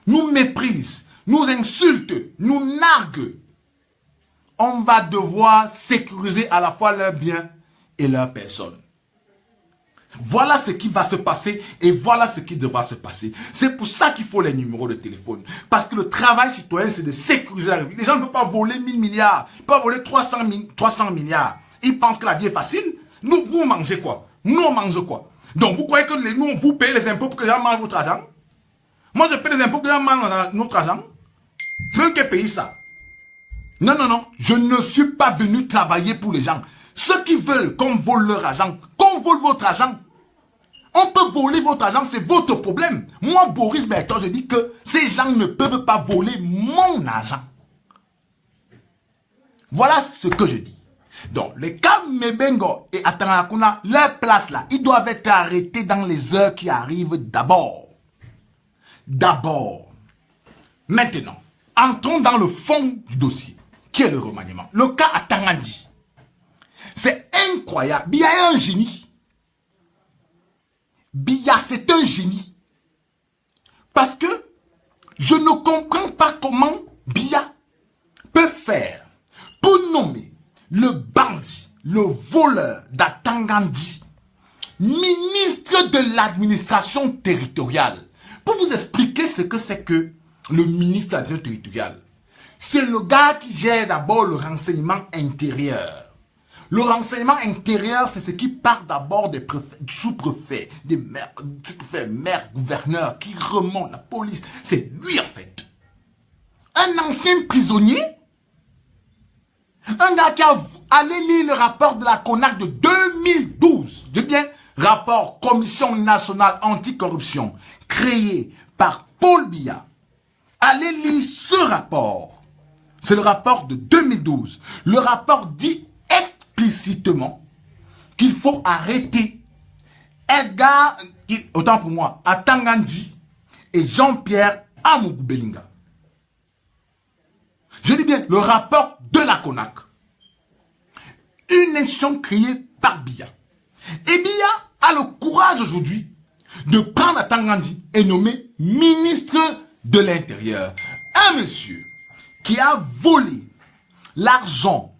nous méprisent, nous insultent, nous narguent. On va devoir sécuriser à la fois leurs biens et leurs personnes. Voilà ce qui va se passer et voilà ce qui devra se passer. C'est pour ça qu'il faut les numéros de téléphone. Parce que le travail citoyen, c'est de sécuriser la République. Les gens ne peuvent pas voler 1000 milliards. Ils ne peuvent pas voler 300 milliards. Ils pensent que la vie est facile. Nous, vous mangez quoi? Nous, on mange quoi? Donc, vous croyez que nous, vous payez les impôts pour que les gens mangent votre argent? Moi, je paye les impôts pour que les gens mangent notre argent. C'est même quel pays ça? Non, non, non. Je ne suis pas venu travailler pour les gens. Ceux qui veulent qu'on vole leur argent, qu'on vole votre argent, on peut voler votre argent, c'est votre problème. Moi, Boris Berton, je dis que ces gens ne peuvent pas voler mon argent. Voilà ce que je dis. Donc, les cas Mebengo et Atanakuna, leur place là, ils doivent être arrêtés dans les heures qui arrivent d'abord. D'abord. Maintenant, entrons dans le fond du dossier, qui est le remaniement. Le cas Atangandi. C'est incroyable. Biya est un génie. Biya, c'est un génie. Parce que je ne comprends pas comment Biya peut faire pour nommer le bandit, le voleur d'Atangandi, ministre de l'administration territoriale. Pour vous expliquer ce que c'est que le ministre de l'administration territoriale, c'est le gars qui gère d'abord le renseignement intérieur. Le renseignement intérieur, c'est ce qui part d'abord des sous-préfets, des maires, maires, gouverneurs, qui remontent la police. C'est lui en fait. Un ancien prisonnier, un gars qui a allé lire le rapport de la CONAC de 2012. Je dis bien, rapport Commission nationale anticorruption, créé par Paul Biya. Allez lire ce rapport. C'est le rapport de 2012. Le rapport dit explicitement qu'il faut arrêter Edgar, autant pour moi, Atangandi et Jean-Pierre Amougou-Belinga. Je dis bien le rapport de la CONAC. Une institution créée par Biya. Et Biya a le courage aujourd'hui de prendre Atangandi et nommer ministre de l'Intérieur. Un monsieur qui a volé l'argent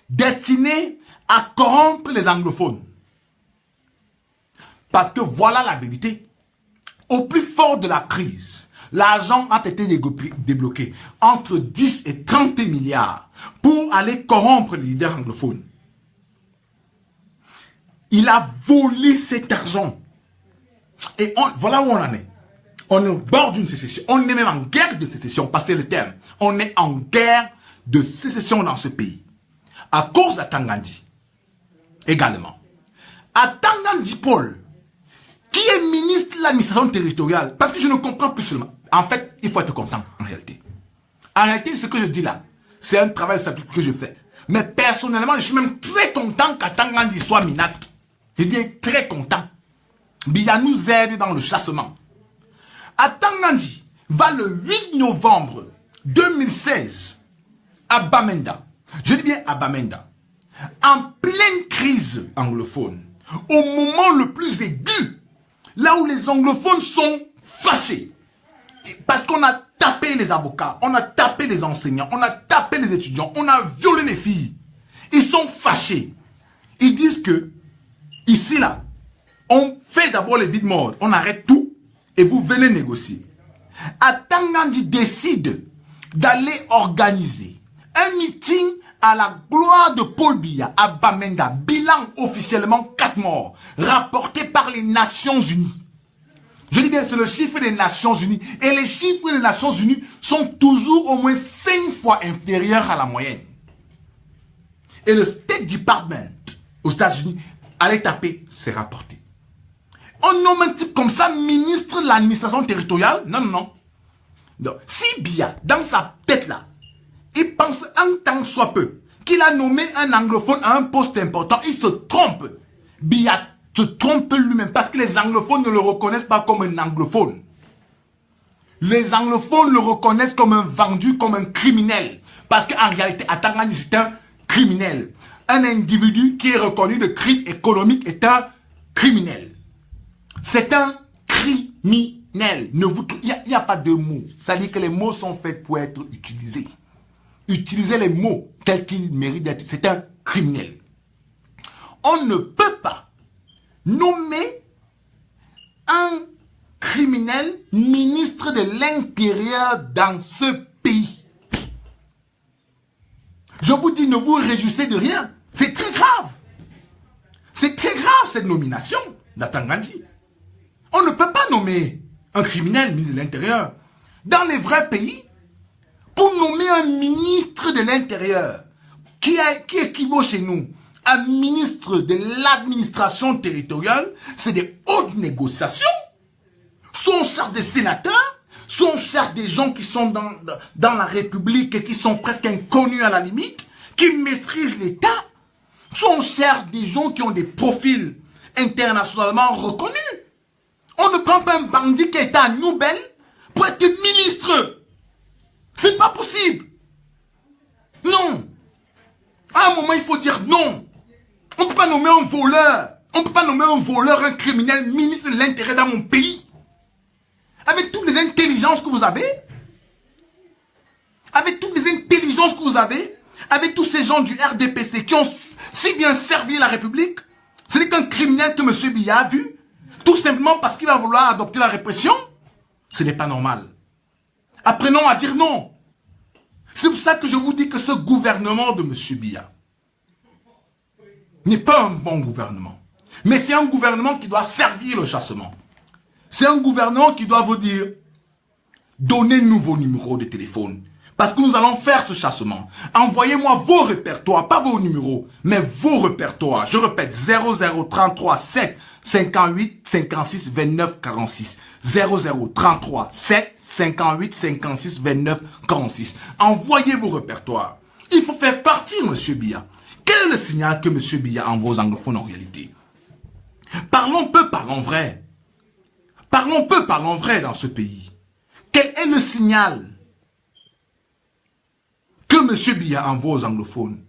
destiné à corrompre les anglophones. Parce que voilà la vérité. Au plus fort de la crise, l'argent a été débloqué entre 10 et 30 milliards pour aller corrompre les leaders anglophones. Il a volé cet argent. Et voilà où on en est. On est au bord d'une sécession. On est même en guerre de sécession, passez le terme. On est en guerre de sécession dans ce pays. À cause d'Atangandi. Également. Atangandi Paul, qui est ministre de l'administration territoriale, parce que je ne comprends plus seulement. En fait, il faut être content, en réalité. En réalité, ce que je dis là, c'est un travail que je fais. Mais personnellement, je suis même très content qu'Atangandi soit Minat. Je suis bien très content. Biya nous aide dans le chassement. Atangandi va le 8 novembre 2016 à Bamenda. Je dis bien à Bamenda. En pleine crise anglophone. Au moment le plus aigu. Là où les anglophones sont fâchés. Parce qu'on a tapé les avocats. On a tapé les enseignants. On a tapé les étudiants. On a violé les filles. Ils sont fâchés. Ils disent que, ici là, on fait d'abord les vides morts. On arrête tout. Et vous venez négocier. Atangandi décide d'aller organiser un meeting à la gloire de Paul Biya à Bamenda. Bilan officiellement 4 morts. Rapporté par les Nations Unies. Je dis bien, c'est le chiffre des Nations Unies. Et les chiffres des Nations Unies sont toujours au moins 5 fois inférieurs à la moyenne. Et le State Department aux États-Unis allait taper, c'est rapporté. On nomme un type comme ça, ministre de l'administration territoriale. Non, non, non. Donc, si Biya, dans sa tête là, il pense un tant soit peu qu'il a nommé un anglophone à un poste important, il se trompe. Biya se trompe lui-même parce que les anglophones ne le reconnaissent pas comme un anglophone. Les anglophones le reconnaissent comme un vendu, comme un criminel. Parce qu'en réalité, Atangandi, c'est un criminel. Un individu qui est reconnu de crime économique est un criminel. C'est un criminel. Il n'y a pas de mots. Ça veut dire que les mots sont faits pour être utilisés. Utilisez les mots tels qu'ils méritent d'être. C'est un criminel. On ne peut pas nommer un criminel ministre de l'Intérieur dans ce pays. Je vous dis, ne vous réjouissez de rien. C'est très grave. C'est très grave cette nomination d'Atangandi. On ne peut pas nommer un criminel ministre de l'Intérieur. Dans les vrais pays, pour nommer un ministre de l'Intérieur, qui équivaut chez nous à un ministre de l'administration territoriale, c'est des hautes négociations. Soit on cherche des sénateurs, soit on cherche des gens qui sont dans la République et qui sont presque inconnus à la limite, qui maîtrisent l'État, soit on cherche des gens qui ont des profils internationalement reconnus. On ne prend pas un bandit qui est à Nobel pour être ministre. C'est pas possible. Non. À un moment, il faut dire non. On ne peut pas nommer un voleur. On ne peut pas nommer un voleur, un criminel, ministre de l'Intérieur dans mon pays. Avec toutes les intelligences que vous avez, avec toutes les intelligences que vous avez, avec tous ces gens du RDPC qui ont si bien servi la République, ce n'est qu'un criminel que M. Biya a vu, tout simplement parce qu'il va vouloir adopter la répression. Ce n'est pas normal. Apprenons à dire non. C'est pour ça que je vous dis que ce gouvernement de M. Biya n'est pas un bon gouvernement. Mais c'est un gouvernement qui doit servir le chassement. C'est un gouvernement qui doit vous dire, donnez-nous vos numéros de téléphone. Parce que nous allons faire ce chassement. Envoyez-moi vos répertoires, pas vos numéros, mais vos répertoires. Je répète, 0033 7 58 56 29 46. 0033 7 58 56 29 46. Envoyez vos répertoires. Il faut faire partir M. Biya. Quel est le signal que M. Biya envoie aux anglophones en réalité? Parlons peu, parlons vrai. Parlons peu, parlons vrai dans ce pays. Quel est le signal que M. Biya envoie aux anglophones?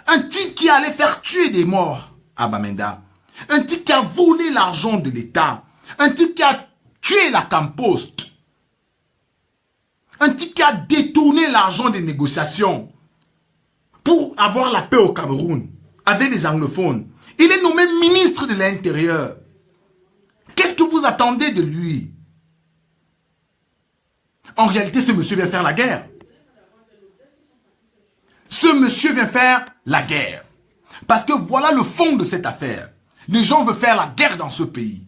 Un type qui allait faire tuer des morts à Bamenda. Un type qui a volé l'argent de l'État. Un type qui a tué la Campost. Un type qui a détourné l'argent des négociations pour avoir la paix au Cameroun avec les anglophones. Il est nommé ministre de l'Intérieur. Qu'est-ce que vous attendez de lui? En réalité, ce monsieur vient faire la guerre. Ce monsieur vient faire la guerre. Parce que voilà le fond de cette affaire. Les gens veulent faire la guerre dans ce pays.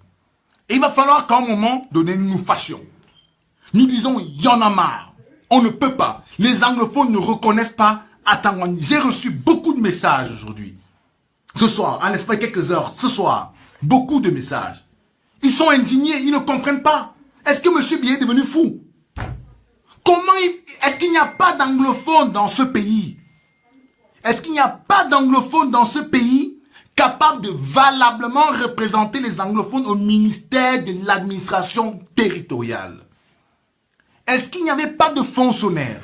Et il va falloir qu'à un moment donné, nous nous fassions. Nous disons, il y en a marre. On ne peut pas. Les anglophones ne reconnaissent pas Atangwani. J'ai reçu beaucoup de messages aujourd'hui. Ce soir, en l'espace de quelques heures, ce soir, beaucoup de messages. Ils sont indignés, ils ne comprennent pas. Est-ce que M. Biya est devenu fou? Comment est-ce qu'il n'y a pas d'anglophones dans ce pays? Est-ce qu'il n'y a pas d'anglophones dans ce pays capable de valablement représenter les anglophones au ministère de l'administration territoriale? Est-ce qu'il n'y avait pas de fonctionnaires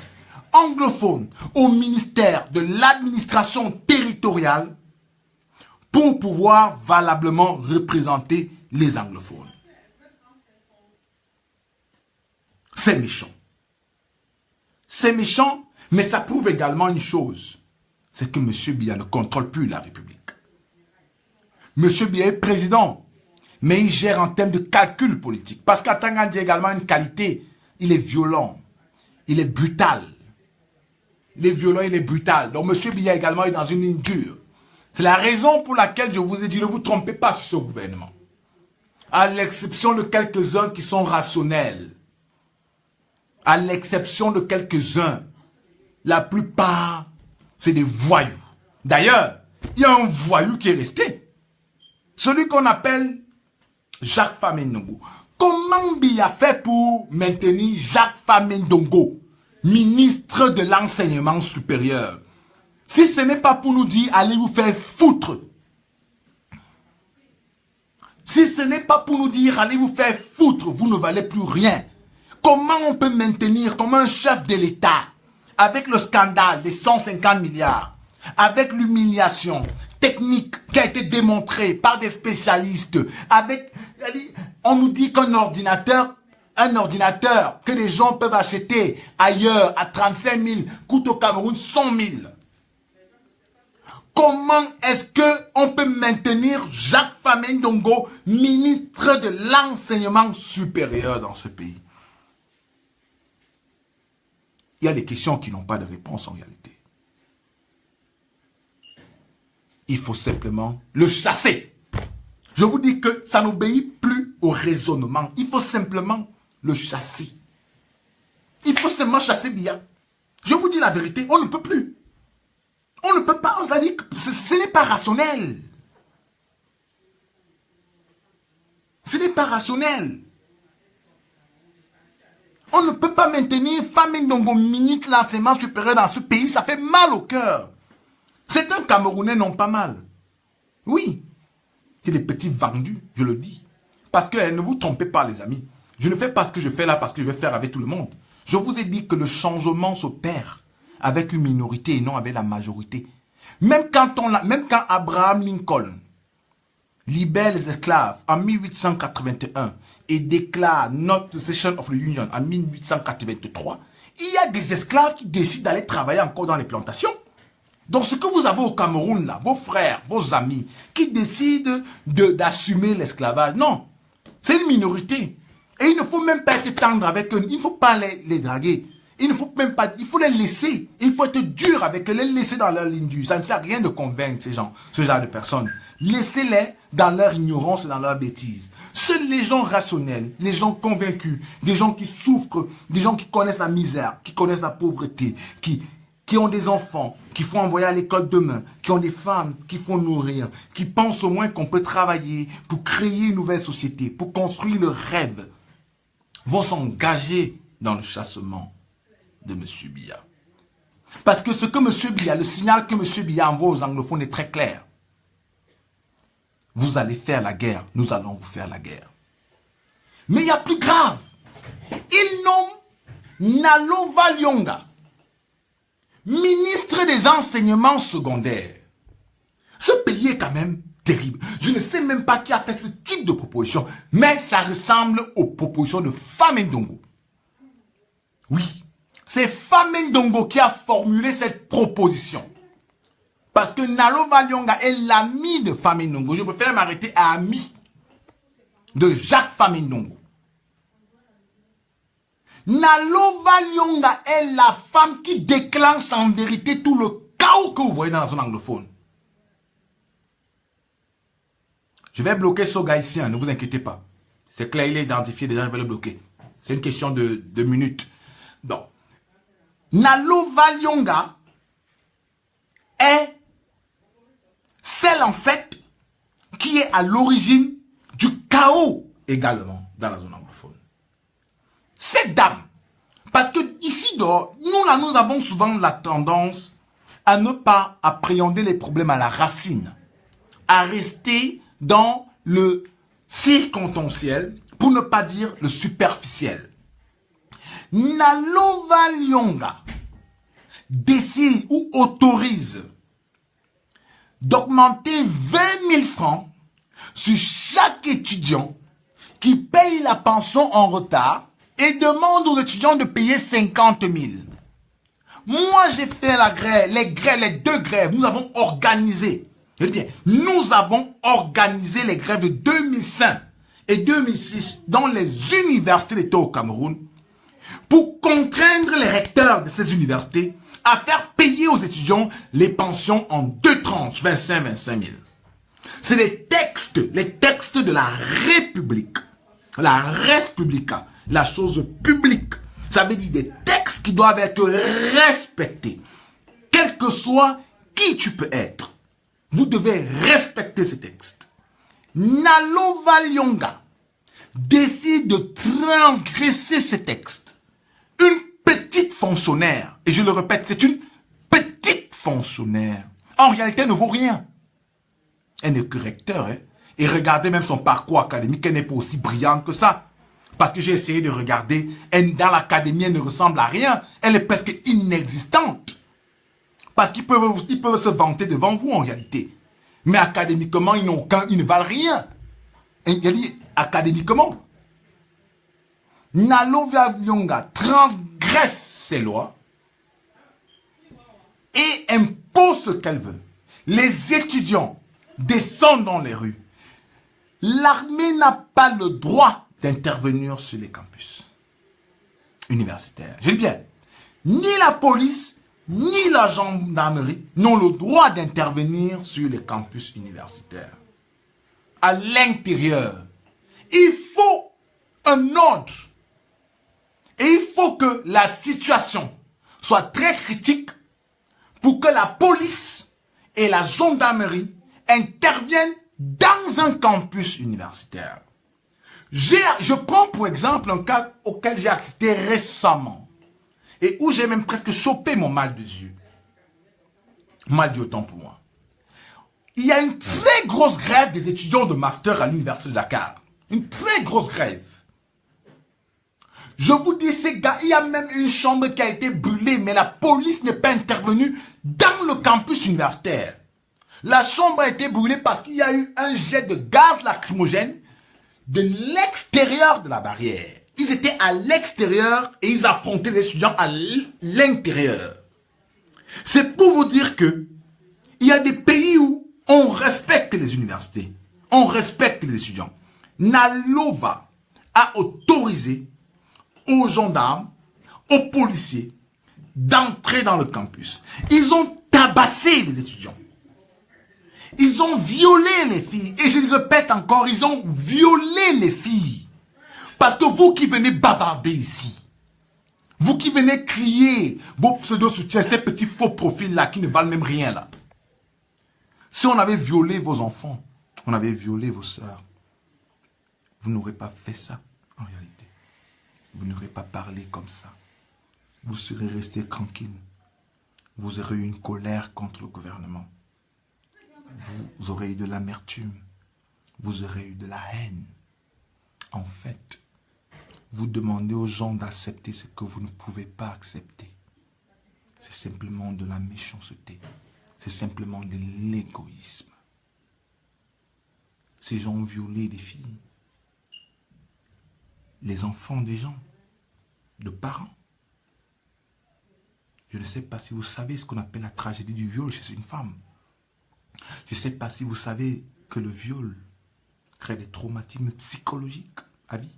anglophones au ministère de l'administration territoriale pour pouvoir valablement représenter les anglophones? C'est méchant. C'est méchant, mais ça prouve également une chose. C'est que M. Biya ne contrôle plus la République. M. Biya est président, mais il gère en termes de calcul politique. Parce qu'Atangwani a également une qualité. Il est violent. Il est brutal. Il est violent, il est brutal. Donc M. Biya également est dans une ligne dure. C'est la raison pour laquelle je vous ai dit, ne vous trompez pas sur ce gouvernement. À l'exception de quelques-uns qui sont rationnels. À l'exception de quelques-uns. La plupart, c'est des voyous. D'ailleurs, il y a un voyou qui est resté. Celui qu'on appelle Jacques Famendongo. Comment Biya fait pour maintenir Jacques Famendongo, ministre de l'enseignement supérieur? Si ce n'est pas pour nous dire, allez vous faire foutre. Si ce n'est pas pour nous dire, allez vous faire foutre, vous ne valez plus rien. Comment on peut maintenir comme un chef de l'État, avec le scandale des 150 milliards, avec l'humiliation technique qui a été démontrée par des spécialistes, avec, on nous dit qu'un ordinateur que les gens peuvent acheter ailleurs à 35 000, coûte au Cameroun 100 000. Comment est-ce qu'on peut maintenir Jacques Famendongo, ministre de l'enseignement supérieur dans ce pays? Il y a des questions qui n'ont pas de réponse en réalité. Il faut simplement le chasser. Je vous dis que ça n'obéit plus au raisonnement. Il faut simplement le chasser. Il faut simplement chasser Biya. Je vous dis la vérité, on ne peut plus. On ne peut pas, on va dire que ce n'est pas rationnel. Ce n'est pas rationnel. On ne peut pas maintenir Famendongo, ministre de l'enseignement supérieur dans ce pays, ça fait mal au cœur. Certains Camerounais n'ont pas mal. Oui, c'est des petits vendus, je le dis. Parce que ne vous trompez pas, les amis. Je ne fais pas ce que je fais là parce que je vais faire avec tout le monde. Je vous ai dit que le changement s'opère avec une minorité et non avec la majorité. Même quand Abraham Lincoln libère les esclaves en 1881 et déclare Not the Secession of the Union en 1883, il y a des esclaves qui décident d'aller travailler encore dans les plantations. Donc ce que vous avez au Cameroun, là, vos frères, vos amis, qui décident d'assumer l'esclavage, non, c'est une minorité. Et il ne faut même pas être tendre avec eux, il ne faut pas les draguer. Il ne faut même pas, il faut les laisser. Il faut être dur avec eux, les laisser dans leur ligne dure. Ça ne sert à rien de convaincre ce genre de personnes. Laissez-les dans leur ignorance et dans leur bêtise. Seuls les gens rationnels, les gens convaincus, des gens qui souffrent, des gens qui connaissent la misère, qui connaissent la pauvreté, qui ont des enfants, qui font envoyer à l'école demain, qui ont des femmes qui font nourrir, qui pensent au moins qu'on peut travailler pour créer une nouvelle société, pour construire le rêve, vont s'engager dans le chassement de M. Biya. Parce que ce que M. Biya, le signal que M. Biya envoie aux anglophones est très clair. Vous allez faire la guerre, nous allons vous faire la guerre. Mais il y a plus grave. Il nomme Nalova Lyonga, ministre des enseignements secondaires. Ce pays est quand même terrible. Je ne sais même pas qui a fait ce type de proposition, mais ça ressemble aux propositions de Fame Ndongo. Oui, c'est Fame Ndongo qui a formulé cette proposition. Parce que Nalova Lyonga est l'ami de Fame Ndongo. Je préfère m'arrêter à ami de Jacques Fame Ndongo. Nalova Lyonga est la femme qui déclenche en vérité tout le chaos que vous voyez dans la zone anglophone. Je vais bloquer ce gars ici, ne vous inquiétez pas. C'est clair, il est identifié déjà, je vais le bloquer. C'est une question de minutes. Donc, Nalova Lyonga est celle en fait qui est à l'origine du chaos également dans la zone anglophone. Cette dame, parce que ici dehors, nous avons souvent la tendance à ne pas appréhender les problèmes à la racine, à rester dans le circonstanciel, pour ne pas dire le superficiel. Nalova Lyonga décide ou autorise d'augmenter 20 000 francs sur chaque étudiant qui paye la pension en retard et demande aux étudiants de payer 50 000. Moi, j'ai fait la grève, les deux grèves, nous avons organisé. Eh bien, nous avons organisé les grèves de 2005 et 2006 dans les universités d'État au Cameroun pour contraindre les recteurs de ces universités à faire payer aux étudiants les pensions en deux tranches, 25 000. C'est les textes de la République, la res publica, la chose publique. Ça veut dire des textes qui doivent être respectés. Quel que soit qui tu peux être, vous devez respecter ces textes. Nalova Lyonga décide de transgresser ces textes. Une petite fonctionnaire, et je le répète, c'est une petite fonctionnaire, en réalité elle ne vaut rien. Elle n'est que recteur, hein? Et regardez même son parcours académique, elle n'est pas aussi brillante que ça. Parce que j'ai essayé de regarder, dans l'académie, elle ne ressemble à rien. Elle est presque inexistante. Parce qu'ils peuvent se vanter devant vous en réalité. Mais académiquement, ils ne valent rien. Il a dit académiquement. Nalova Lyonga transgresse ses lois et impose ce qu'elle veut. Les étudiants descendent dans les rues. L'armée n'a pas le droit d'intervenir sur les campus universitaires. Je dis bien, ni la police, ni la gendarmerie n'ont le droit d'intervenir sur les campus universitaires. À l'intérieur, il faut un ordre. Et il faut que la situation soit très critique pour que la police et la gendarmerie interviennent dans un campus universitaire. Je prends pour exemple un cas auquel j'ai assisté récemment et où j'ai même presque chopé mon mal de yeux. Mal dit autant pour moi. Il y a une très grosse grève des étudiants de master à l'université de Dakar. Une très grosse grève. Je vous dis, ces gars, il y a même une chambre qui a été brûlée, mais la police n'est pas intervenue dans le campus universitaire. La chambre a été brûlée parce qu'il y a eu un jet de gaz lacrymogène de l'extérieur de la barrière. Ils étaient à l'extérieur et ils affrontaient les étudiants à l'intérieur. C'est pour vous dire que il y a des pays où on respecte les universités, on respecte les étudiants. Nalova a autorisé aux gendarmes, aux policiers d'entrer dans le campus. Ils ont tabassé les étudiants. Ils ont violé les filles. Et je le répète encore, ils ont violé les filles. Parce que vous qui venez bavarder ici, vous qui venez crier vos pseudo-soutiens, ces petits faux profils-là qui ne valent même rien là. Si on avait violé vos enfants, on avait violé vos sœurs, vous n'aurez pas fait ça en réalité. Vous n'aurez pas parlé comme ça. Vous serez resté tranquille. Vous aurez eu une colère contre le gouvernement. Vous aurez eu de l'amertume. Vous aurez eu de la haine. En fait, vous demandez aux gens d'accepter ce que vous ne pouvez pas accepter. C'est simplement de la méchanceté. C'est simplement de l'égoïsme. Ces gens ont violé des filles. Les enfants des gens, de parents. Je ne sais pas si vous savez ce qu'on appelle la tragédie du viol chez une femme. Je ne sais pas si vous savez que le viol crée des traumatismes psychologiques à vie.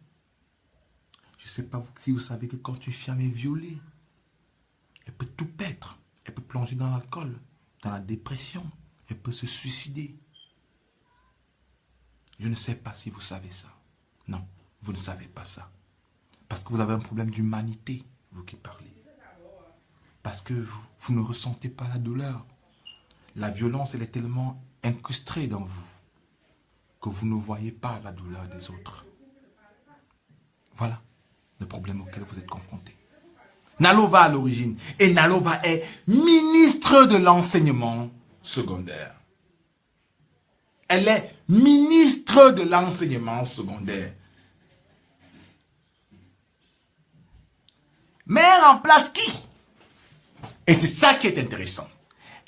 Je ne sais pas si vous savez que quand une femme est violée, elle peut tout perdre. Elle peut plonger dans l'alcool, dans la dépression. Elle peut se suicider. Je ne sais pas si vous savez ça. Non, vous ne savez pas ça. Parce que vous avez un problème d'humanité, vous qui parlez. Parce que vous ne ressentez pas la douleur. La violence, elle est tellement incrustée dans vous que vous ne voyez pas la douleur des autres. Voilà le problème auquel vous êtes confrontés. Nalova à l'origine. Et Nalova est ministre de l'enseignement secondaire. Elle est ministre de l'enseignement secondaire. Mais elle remplace qui? Et c'est ça qui est intéressant.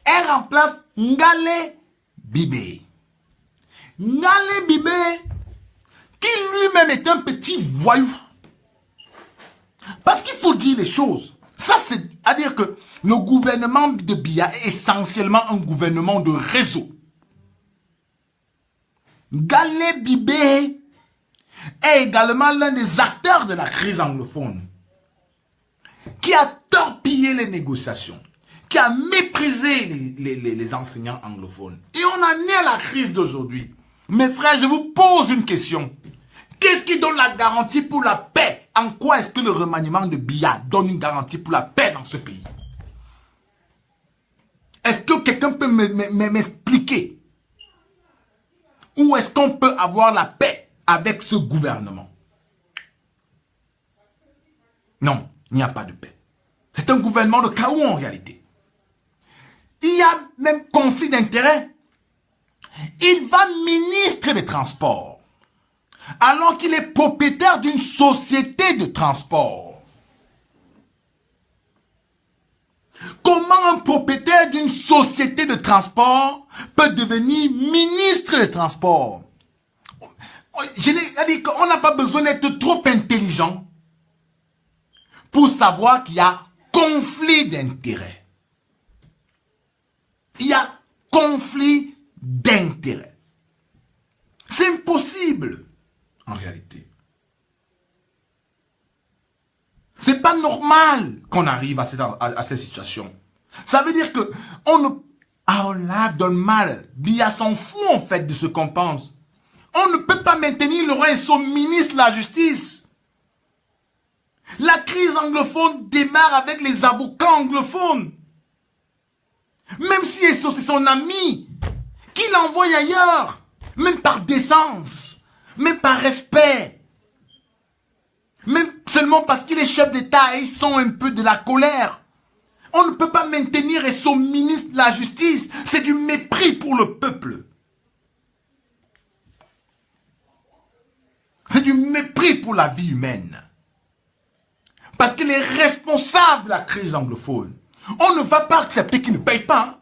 Elle remplace Ngale Bibé. Ngale Bibé, qui lui-même est un petit voyou. Parce qu'il faut dire les choses. Ça, c'est-à-dire que le gouvernement de Biya est essentiellement un gouvernement de réseau. Ngale Bibé est également l'un des acteurs de la crise anglophone, qui a torpillé les négociations, qui a méprisé les enseignants anglophones. Et on en est à la crise d'aujourd'hui. Mes frères, je vous pose une question. Qu'est-ce qui donne la garantie pour la paix? En quoi est-ce que le remaniement de Biya donne une garantie pour la paix dans ce pays? Est-ce que quelqu'un peut m'expliquer? Où est-ce qu'on peut avoir la paix avec ce gouvernement? Non, il n'y a pas de paix. C'est un gouvernement de chaos en réalité. Il y a même conflit d'intérêts. Il va ministre des Transports, alors qu'il est propriétaire d'une société de transport. Comment un propriétaire d'une société de transport peut devenir ministre des Transports? On n'a pas besoin d'être trop intelligent pour savoir qu'il y a conflit d'intérêts. Il y a conflit d'intérêts. C'est impossible, en réalité. C'est pas normal qu'on arrive à cette situation. Ça veut dire que on lave dans le mal. Biya s'en fout, en fait, de ce qu'on pense. On ne peut pas maintenir le roi et son ministre de la Justice. La crise anglophone démarre avec les avocats anglophones. Même si c'est son ami, qui l'envoie ailleurs, même par décence, même par respect, même seulement parce qu'il est chef d'État et ils sont un peu de la colère. On ne peut pas maintenir et son ministre de la Justice. C'est du mépris pour le peuple. C'est du mépris pour la vie humaine. Parce qu'il est responsable de la crise anglophone. On ne va pas accepter qu'ils ne payent pas.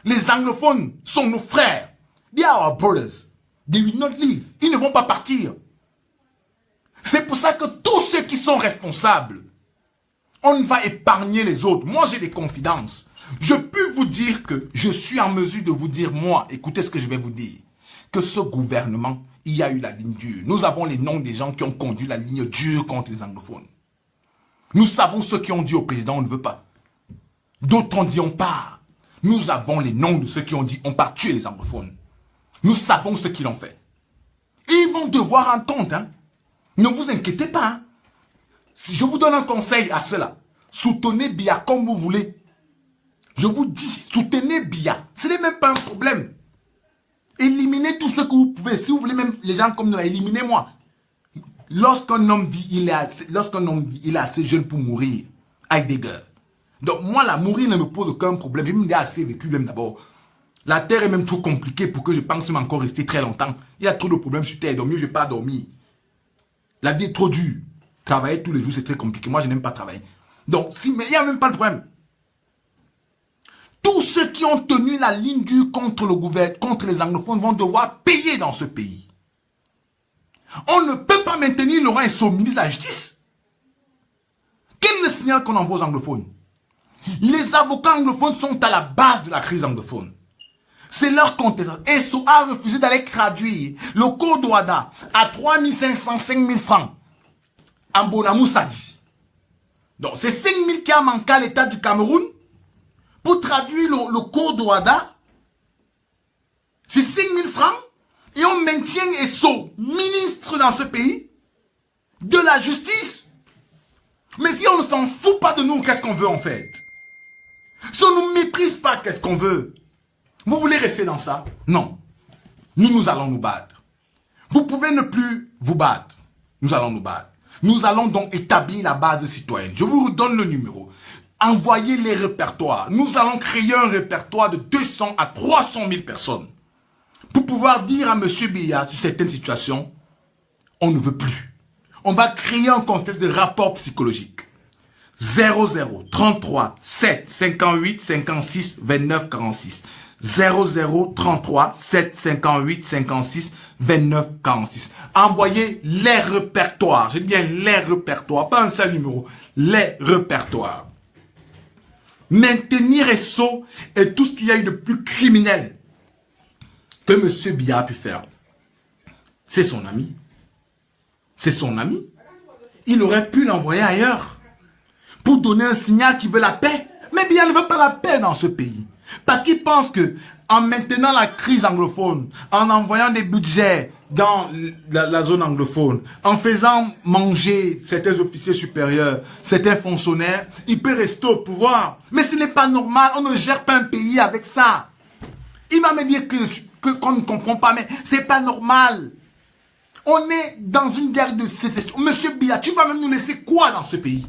Les anglophones sont nos frères. They are our brothers. They will not leave. Ils ne vont pas partir. C'est pour ça que tous ceux qui sont responsables, on va épargner les autres. Moi, j'ai des confidences. Je peux vous dire que je suis en mesure de vous dire, moi, écoutez ce que je vais vous dire, que ce gouvernement, il y a eu la ligne dure. Nous avons les noms des gens qui ont conduit la ligne dure contre les anglophones. Nous savons ceux qui ont dit au président, on ne veut pas. D'autres ont dit, on part. Nous avons les noms de ceux qui ont dit, on part tuer les anglophones. Nous savons ce qu'ils ont fait. Et ils vont devoir entendre, hein. Ne vous inquiétez pas. Hein. Si je vous donne un conseil à cela, soutenez Biya comme vous voulez. Je vous dis, soutenez Biya. Ce n'est même pas un problème. Éliminez tout ce que vous pouvez. Si vous voulez même les gens comme nous, éliminez-moi. Lorsqu'un homme vit, il est assez jeune pour mourir. Heidegger. Donc moi, là, mourir ne me pose aucun problème. Je me dis assez vécu même d'abord. La terre est même trop compliquée pour que je pense même encore rester très longtemps. Il y a trop de problèmes sur terre, donc mieux je ne vais pas dormir. La vie est trop dure. Travailler tous les jours, c'est très compliqué. Moi, je n'aime pas travailler. Donc, mais il n'y a même pas de problème. Tous ceux qui ont tenu la ligne dure contre le gouvernement, contre les anglophones, vont devoir payer dans ce pays. On ne peut pas maintenir Laurent et son ministre de la Justice. Quel est le signal qu'on envoie aux anglophones? Les avocats anglophones sont à la base de la crise anglophone. C'est leur contestation. ESSO a refusé d'aller traduire le code Ouada à 3 500, 5 000 francs en Bonamoussadi. Donc, c'est 5 000 qui a manqué à l'État du Cameroun pour traduire le code Ouada. C'est 5 000 francs et on maintient ESSO ministre dans ce pays de la justice. Mais si on ne s'en fout pas de nous, qu'est-ce qu'on veut en fait? Si on ne nous méprise pas, qu'est-ce qu'on veut? Vous voulez rester dans ça? Non. Nous allons nous battre. Vous pouvez ne plus vous battre. Nous allons nous battre. Nous allons donc établir la base citoyenne. Je vous redonne le numéro. Envoyez les répertoires. Nous allons créer un répertoire de 200 à 300 000 personnes. Pour pouvoir dire à M. Biya, sur certaines situations, on ne veut plus. On va créer un contexte de rapport psychologique. 00 33 7 58 56 29 46. 00 33 7 58 56 29 46. Envoyez les répertoires. Je dis bien les répertoires, pas un seul numéro. Les répertoires. Maintenir ESSO et tout ce qu'il y a eu de plus criminel que M. Biya a pu faire. C'est son ami. C'est son ami. Il aurait pu l'envoyer ailleurs pour donner un signal qu'il veut la paix. Mais Biya ne veut pas la paix dans ce pays. Parce qu'il pense que en maintenant la crise anglophone, en envoyant des budgets dans la zone anglophone, en faisant manger certains officiers supérieurs, certains fonctionnaires, il peut rester au pouvoir. Mais ce n'est pas normal, on ne gère pas un pays avec ça. Il va me dire qu'on ne comprend pas, mais c'est pas normal. On est dans une guerre de sécession. Monsieur Biya, tu vas même nous laisser quoi dans ce pays?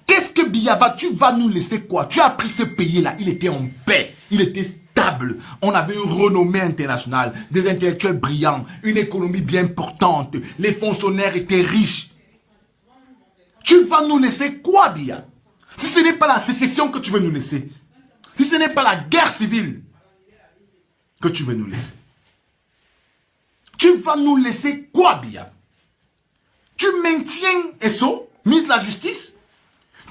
Qu'est-ce que Biya tu vas nous laisser quoi? Tu as pris ce pays-là, il était en paix, il était stable. On avait une renommée internationale, des intellectuels brillants, une économie bien portante, les fonctionnaires étaient riches. Tu vas nous laisser quoi, Biya? Si ce n'est pas la sécession que tu veux nous laisser, si ce n'est pas la guerre civile que tu veux nous laisser, tu vas nous laisser quoi, Biya? Tu maintiens ESSO, ministre de la Justice?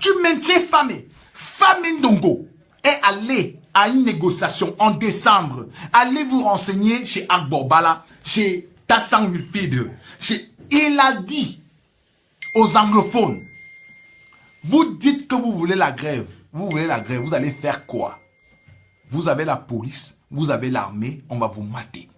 Tu maintiens Famé. Famé Ndongo est allé à une négociation en décembre. Allez vous renseigner chez Agborbala, chez Tassang Wilfried. Il a dit aux anglophones, vous dites que vous voulez la grève. Vous voulez la grève, vous allez faire quoi? Vous avez la police, vous avez l'armée, on va vous mater.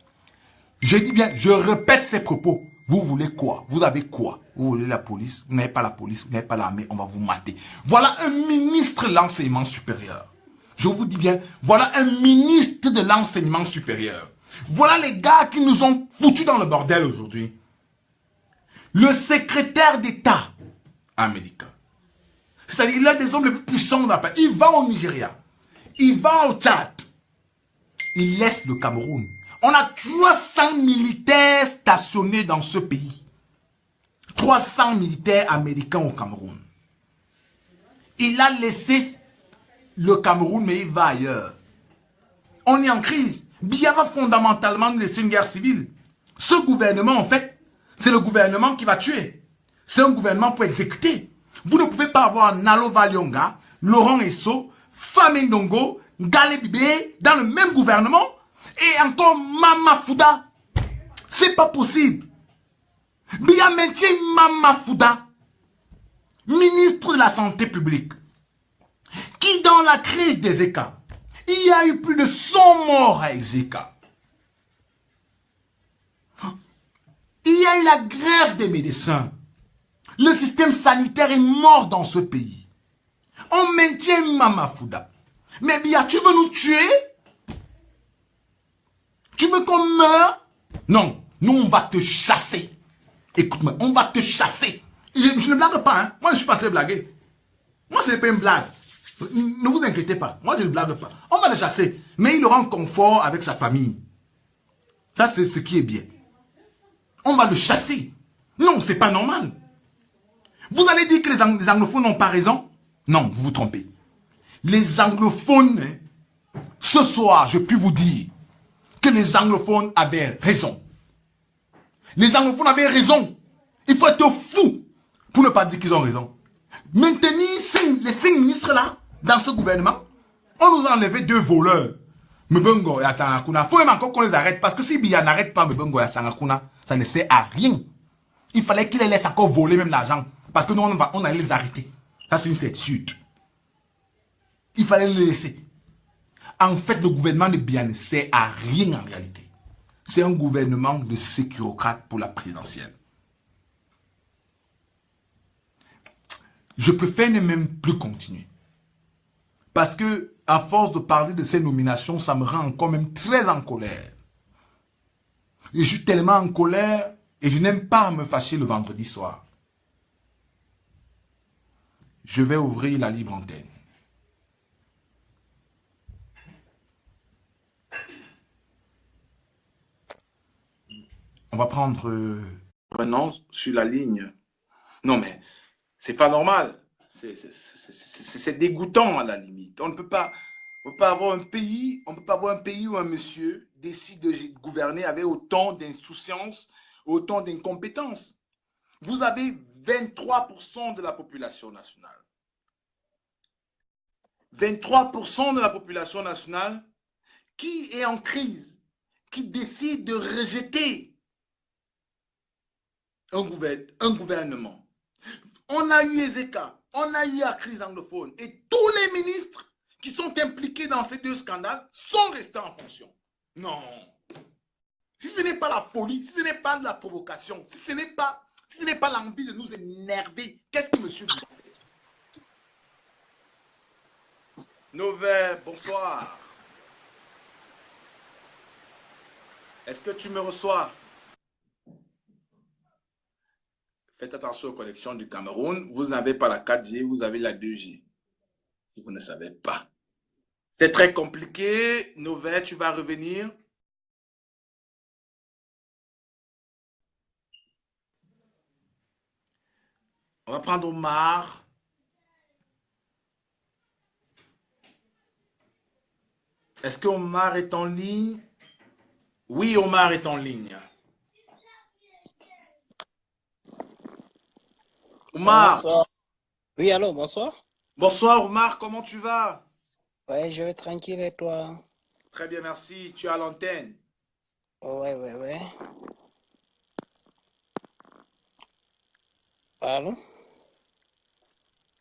Je dis bien, je répète ces propos. Vous voulez quoi? Vous avez quoi? Vous voulez la police? Vous n'avez pas la police, vous n'avez pas l'armée, on va vous mater. Voilà un ministre de l'enseignement supérieur. Je vous dis bien, voilà un ministre de l'enseignement supérieur. Voilà les gars qui nous ont foutus dans le bordel aujourd'hui. Le secrétaire d'État américain. C'est-à-dire qu'il a des hommes les plus puissants dans la place. Il va au Nigeria. Il va au Tchad. Il laisse le Cameroun. On a 300 militaires stationnés dans ce pays. 300 militaires américains au Cameroun. Il a laissé le Cameroun, mais il va ailleurs. On est en crise. Biya va fondamentalement nous laisser une guerre civile. Ce gouvernement, en fait, c'est le gouvernement qui va tuer. C'est un gouvernement pour exécuter. Vous ne pouvez pas avoir Nalo Valyonga, Laurent Esso, Fame Ndongo, Gale Bibé dans le même gouvernement et encore Mama Fouda. C'est pas possible. Biya maintient Mama Fouda, ministre de la Santé publique, qui dans la crise des ECA, il y a eu plus de 100 morts à Ezeka. Il y a eu la grève des médecins. Le système sanitaire est mort dans ce pays. On maintient Mama Fouda. Mais Biya, tu veux nous tuer? Tu veux qu'on meure? Non, nous on va te chasser. Écoute-moi, on va te chasser. Je ne blague pas, hein. Moi je ne suis pas très blagué. Moi ce n'est pas une blague. Ne vous inquiétez pas, moi je ne blague pas. On va le chasser, mais il aura un confort avec sa famille. Ça c'est ce qui est bien. On va le chasser. Non, c'est pas normal. Vous allez dire que les anglophones n'ont pas raison? Non, vous vous trompez. Les anglophones, hein, ce soir, je puis vous dire que les anglophones avaient raison. Les anglophones avaient raison. Il faut être fou pour ne pas dire qu'ils ont raison. Maintenir les 5 ministres là, dans ce gouvernement, on nous a enlevé 2 voleurs. Mbongo et Atangakuna. Il faut même encore qu'on les arrête. Parce que si Biya n'arrête pas Mbongo et Atangakuna, ça ne sert à rien. Il fallait qu'ils les laissent encore voler même l'argent. Parce que nous, on allait les arrêter. Ça, c'est une certitude. Il fallait les laisser. En fait, le gouvernement de Biya ne sert à rien en réalité. C'est un gouvernement de sécurocrate pour la présidentielle. Je préfère ne même plus continuer. Parce que, à force de parler de ces nominations, ça me rend encore même très en colère. Et je suis tellement en colère et je n'aime pas me fâcher le vendredi soir. Je vais ouvrir la libre antenne. On va prendre Renan sur la ligne. Non mais, c'est pas normal. C'est dégoûtant à la limite. On ne peut pas avoir un pays, où un monsieur décide de gouverner avec autant d'insouciance, autant d'incompétence. Vous avez 23% de la population nationale. 23% de la population nationale qui est en crise, qui décide de rejeter un gouvernement. On a eu Ezeka, on a eu la crise anglophone et tous les ministres qui sont impliqués dans ces 2 scandales sont restés en fonction. Non. Si ce n'est pas la folie, si ce n'est pas de la provocation, si ce n'est pas l'envie de nous énerver, qu'est-ce que monsieur dit? Novet, bonsoir. Est-ce que tu me reçois? Faites attention aux connexions du Cameroun. Vous n'avez pas la 4G, vous avez la 2G. Si vous ne savez pas. C'est très compliqué. Novet, tu vas revenir. On va prendre Omar. Est-ce que Omar est en ligne? Oui, Omar est en ligne. Omar. Bonsoir. Oui, allô, bonsoir. Bonsoir Omar, comment tu vas? Ouais, je vais tranquille et toi? Très bien, merci. Tu es à l'antenne. Ouais. Allô?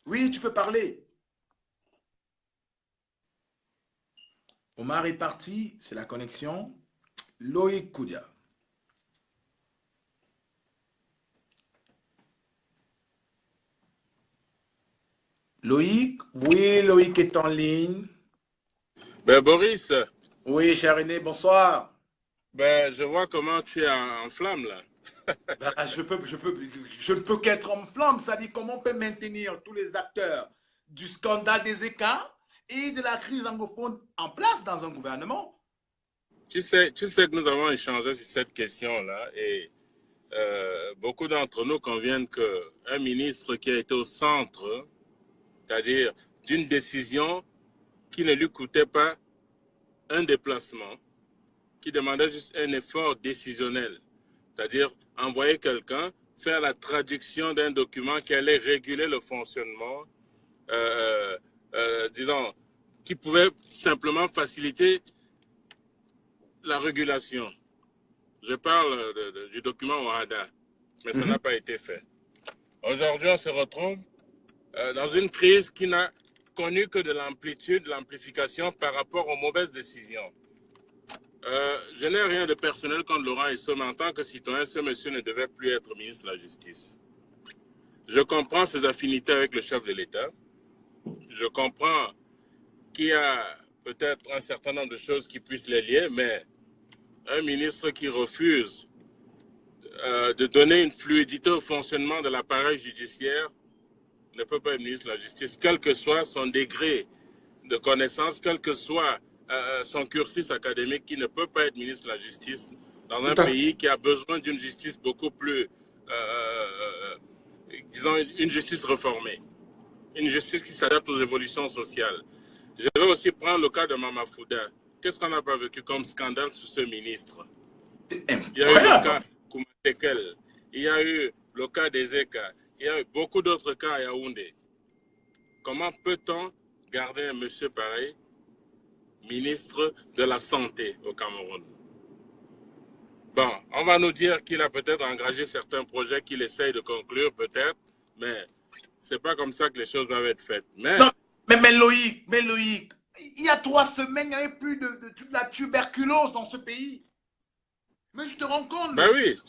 Oui, tu peux parler. Omar est parti, c'est la connexion. Loïc Koudia. Loïc, oui, Loïc est en ligne. Ben Boris, Oui, cher René, bonsoir. ben je vois comment tu es en flamme là. Je ne peux qu'être en flamme, c'est-à-dire comment on peut maintenir tous les acteurs du scandale des écarts et de la crise anglophone en place dans un gouvernement? Tu sais que nous avons échangé sur cette question-là et beaucoup d'entre nous conviennent qu'un ministre qui a été au centre, c'est-à-dire d'une décision qui ne lui coûtait pas un déplacement, qui demandait juste un effort décisionnel, c'est-à-dire envoyer quelqu'un faire la traduction d'un document qui allait réguler le fonctionnement, disons, qui pouvait simplement faciliter la régulation. Je parle du document OHADA, mais ça n'a pas été fait. Aujourd'hui, on se retrouve dans une crise qui n'a connu que de l'amplitude, de l'amplification par rapport aux mauvaises décisions. Je n'ai rien de personnel contre Laurent Esso, mais en tant que citoyen, ce monsieur ne devait plus être ministre de la Justice. Je comprends ses affinités avec le chef de l'État. Je comprends qu'il y a peut-être un certain nombre de choses qui puissent les lier, mais un ministre qui refuse de donner une fluidité au fonctionnement de l'appareil judiciaire ne peut pas être ministre de la Justice, quel que soit son degré de connaissance, quel que soit son cursus académique, qui ne peut pas être ministre de la Justice dans un pays qui a besoin d'une justice beaucoup plus, disons, une justice réformée, une justice qui s'adapte aux évolutions sociales. Je vais aussi prendre le cas de Mama Fouda. Qu'est-ce qu'on n'a pas vécu comme scandale sur ce ministre? Il y a eu le cas Koumatekel, il y a eu le cas des ECA, il y a eu beaucoup d'autres cas à Yaoundé. Comment peut-on garder un monsieur pareil, ministre de la Santé au Cameroun? Bon, on va nous dire qu'il a peut-être engagé certains projets qu'il essaye de conclure, peut-être, mais c'est pas comme ça que les choses doivent être faites. Mais, non, mais Loïc, il y a 3 semaines, il n'y avait plus de la tuberculose dans ce pays. Mais je te rends compte. Ben oui.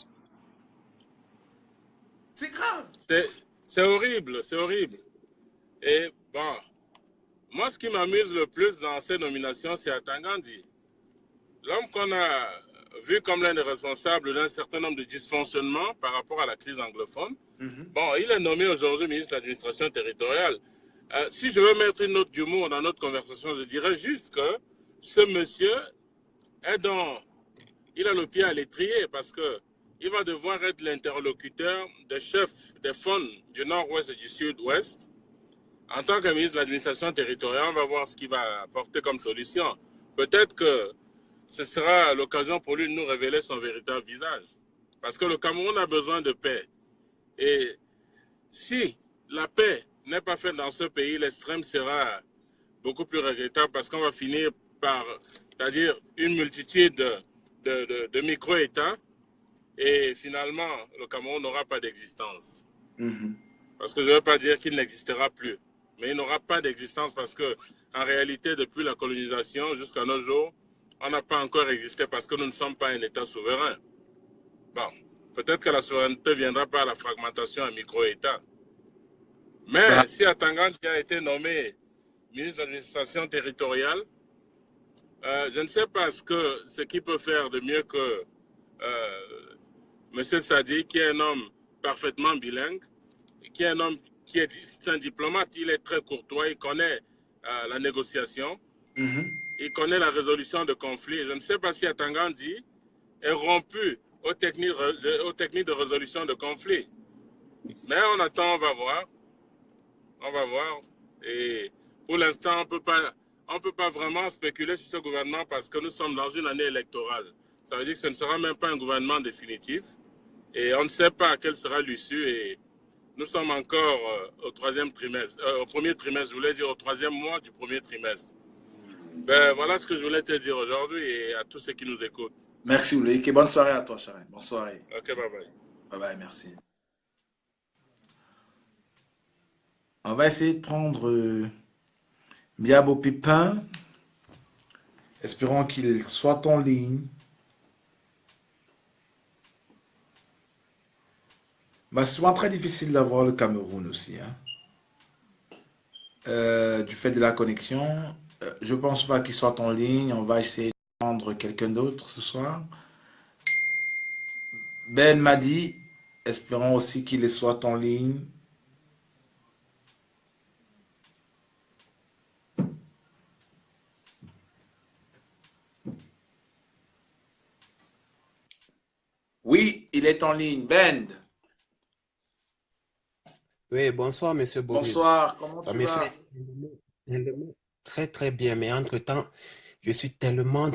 C'est grave. C'est horrible, c'est horrible. Et bon, moi, ce qui m'amuse le plus dans ces nominations, c'est Atangandi. L'homme qu'on a vu comme l'un des responsables d'un certain nombre de dysfonctionnements par rapport à la crise anglophone. Bon, il est nommé aujourd'hui ministre de l'administration territoriale. Si je veux mettre une note d'humour dans notre conversation, je dirais juste que ce monsieur il a le pied à l'étrier parce que il va devoir être l'interlocuteur des chefs des fonds du nord-ouest et du sud-ouest. En tant que ministre de l'administration territoriale, on va voir ce qu'il va apporter comme solution. Peut-être que ce sera l'occasion pour lui de nous révéler son véritable visage. Parce que le Cameroun a besoin de paix. Et si la paix n'est pas faite dans ce pays, l'extrême sera beaucoup plus regrettable parce qu'on va finir par, c'est-à-dire une multitude de micro-États et finalement, le Cameroun n'aura pas d'existence. Parce que je ne veux pas dire qu'il n'existera plus, mais il n'aura pas d'existence parce que, en réalité, depuis la colonisation jusqu'à nos jours, on n'a pas encore existé parce que nous ne sommes pas un État souverain. Bon, peut-être que la souveraineté viendra par la fragmentation à micro-État. Mais si Atangandi a été nommé ministre de l'administration territoriale, je ne sais pas ce qu'il peut faire de mieux que M. Sadi, qui est un homme parfaitement bilingue, qui est un homme qui est un diplomate, il est très courtois, il connaît la négociation, il connaît la résolution de conflits. Je ne sais pas si Atangandi est rompu aux techniques de résolution de conflits. Mais on attend, on va voir. On va voir. Et pour l'instant, on peut pas vraiment spéculer sur ce gouvernement parce que nous sommes dans une année électorale. Ça veut dire que ce ne sera même pas un gouvernement définitif. Et on ne sait pas quelle sera l'issue. Et nous sommes encore au troisième trimestre, au premier trimestre, je voulais dire au troisième mois du premier trimestre. Ben, voilà ce que je voulais te dire aujourd'hui et à tous ceux qui nous écoutent. Merci Loïc et bonne soirée à toi, Sharon. Bonne soirée. Ok, bye bye. Bye bye, merci. On va essayer de prendre Biabo Pépin. Espérons qu'il soit en ligne. C'est souvent très difficile d'avoir le Cameroun aussi. Du fait de la connexion. Je ne pense pas qu'il soit en ligne. On va essayer de prendre quelqu'un d'autre ce soir. Ben m'a dit, espérons aussi qu'il soit en ligne. Oui, il est en ligne. Ben, Oui, bonsoir, Monsieur Boris. bonsoir, comment Ça tu me vas? fait tellement- très, très bien, mais entre-temps, je suis tellement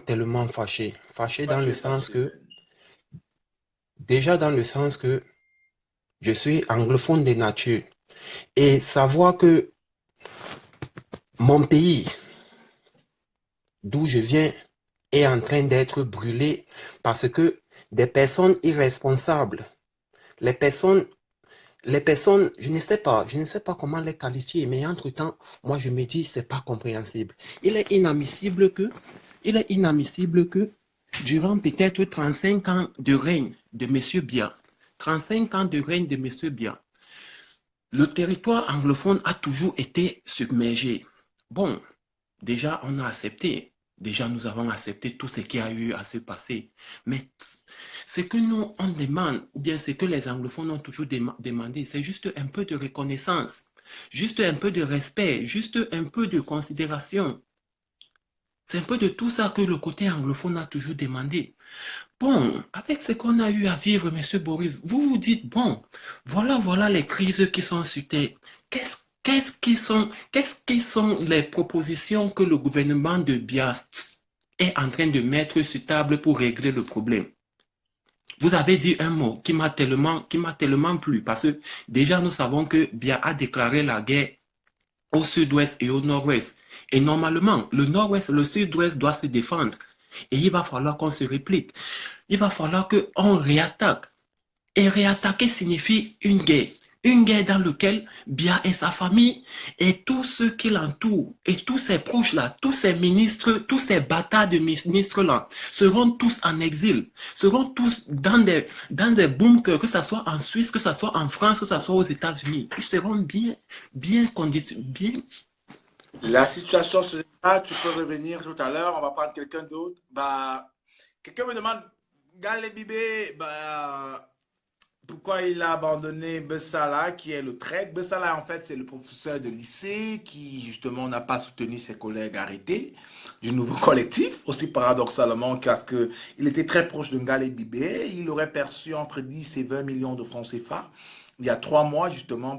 fâché. Fâché Pourquoi dans tu le es sens fâché, que, Ben? déjà dans le sens que je suis anglophone de nature et savoir que mon pays, d'où je viens, est en train d'être brûlé parce que des personnes irresponsables, les personnes les personnes, je ne sais pas comment les qualifier, mais entre-temps, moi je me dis, c'est pas compréhensible. Il est inadmissible que, durant peut-être 35 ans de règne de M. Biya, 35 ans de règne de M. Biya, le territoire anglophone a toujours été submergé. Bon, déjà, on a accepté. Déjà, nous avons accepté tout ce qui a eu à se passer. Mais ce que nous, on demande, ou bien ce que les anglophones ont toujours demandé, c'est juste un peu de reconnaissance, juste un peu de respect, juste un peu de considération. C'est un peu de tout ça que le côté anglophone a toujours demandé. Bon, avec ce qu'on a eu à vivre, Monsieur Boris, vous vous dites, bon, voilà les crises qui sont sur Terre. Qu'est-ce qui sont les propositions que le gouvernement de Bias est en train de mettre sur table pour régler le problème? Vous avez dit un mot qui m'a tellement plu parce que déjà nous savons que Biya a déclaré la guerre au sud-ouest et au nord-ouest. Et normalement, le nord-ouest, le sud-ouest doit se défendre. Et il va falloir qu'on se réplique. Il va falloir qu'on réattaque. Et réattaquer signifie une guerre. Une guerre dans laquelle Biya et sa famille et tous ceux qui l'entourent et tous ses proches-là, tous ses ministres, tous ces bâtards de ministres-là seront tous en exil, seront tous dans des bunkers, que ce soit en Suisse, que ce soit en France, que ce soit aux États-Unis. Ils seront bien conditionnés, bien. La situation se dégrade, tu peux revenir tout à l'heure, on va prendre quelqu'un d'autre. Bah, quelqu'un me demande, Gale Bibé, bah, pourquoi il a abandonné Bessala, qui est le trek. Bessala, en fait, c'est le professeur de lycée qui, justement, n'a pas soutenu ses collègues arrêtés du nouveau collectif, aussi paradoxalement, parce qu'il était très proche de Ngale Bibé. Il aurait perçu entre 10 et 20 millions de francs CFA il y a 3 mois, justement,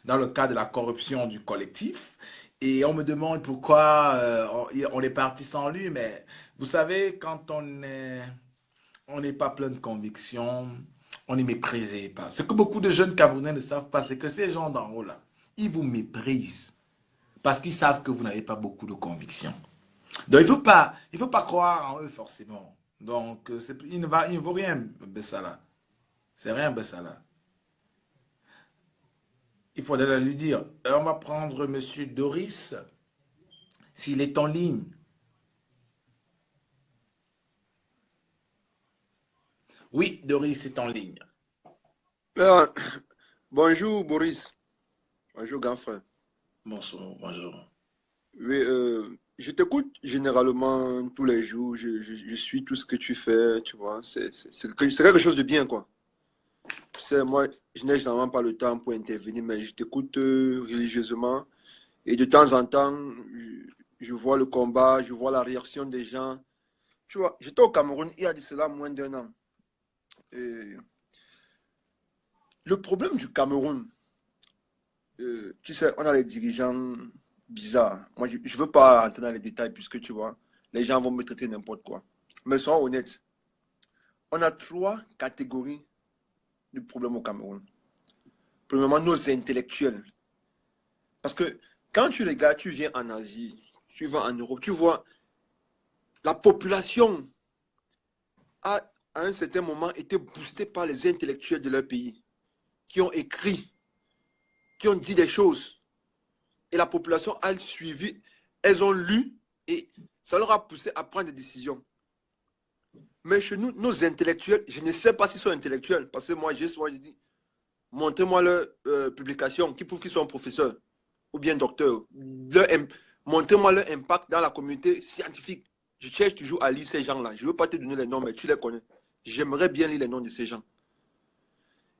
dans le cadre de la corruption du collectif. Et on me demande pourquoi on est parti sans lui, mais vous savez, quand on n'est pas plein de convictions, on est méprisé. Ce que beaucoup de jeunes Camerounais ne savent pas, c'est que ces gens d'en haut là, ils vous méprisent parce qu'ils savent que vous n'avez pas beaucoup de convictions. Donc il faut pas croire en eux forcément. Donc il ne vaut rien Bessala. C'est rien Bessala. Il faudrait lui dire. On va prendre Monsieur Doris s'il est en ligne. Oui, Doris est en ligne. Ah, bonjour Boris, bonjour grand frère. Bonsoir, bonjour. Oui, je t'écoute généralement tous les jours, je suis tout ce que tu fais, tu vois, c'est quelque chose de bien quoi. Moi, je n'ai généralement pas le temps pour intervenir, mais je t'écoute religieusement et de temps en temps, je vois le combat, je vois la réaction des gens. Tu vois, j'étais au Cameroun il y a de cela moins d'1 an. Et le problème du Cameroun, tu sais, on a les dirigeants bizarres. Moi, je ne veux pas entrer dans les détails puisque tu vois, les gens vont me traiter n'importe quoi. Mais soyons honnêtes, on a 3 catégories de problèmes au Cameroun. Premièrement, nos intellectuels. Parce que quand tu regardes, tu viens en Asie, tu vas en Europe, tu vois, la population a, à un certain moment, été boostée par les intellectuels de leur pays, qui ont écrit, qui ont dit des choses. Et la population a suivi, elles ont lu et ça leur a poussé à prendre des décisions. Mais chez nous, nos intellectuels, je ne sais pas s'ils sont intellectuels, parce que moi, j'ai souvent dit, montrez-moi leur publication qui prouve qu'ils sont professeurs ou bien docteurs. Montrez-moi leur impact dans la communauté scientifique. Je cherche toujours à lire ces gens-là. Je ne veux pas te donner les noms, mais tu les connais. J'aimerais bien lire les noms de ces gens.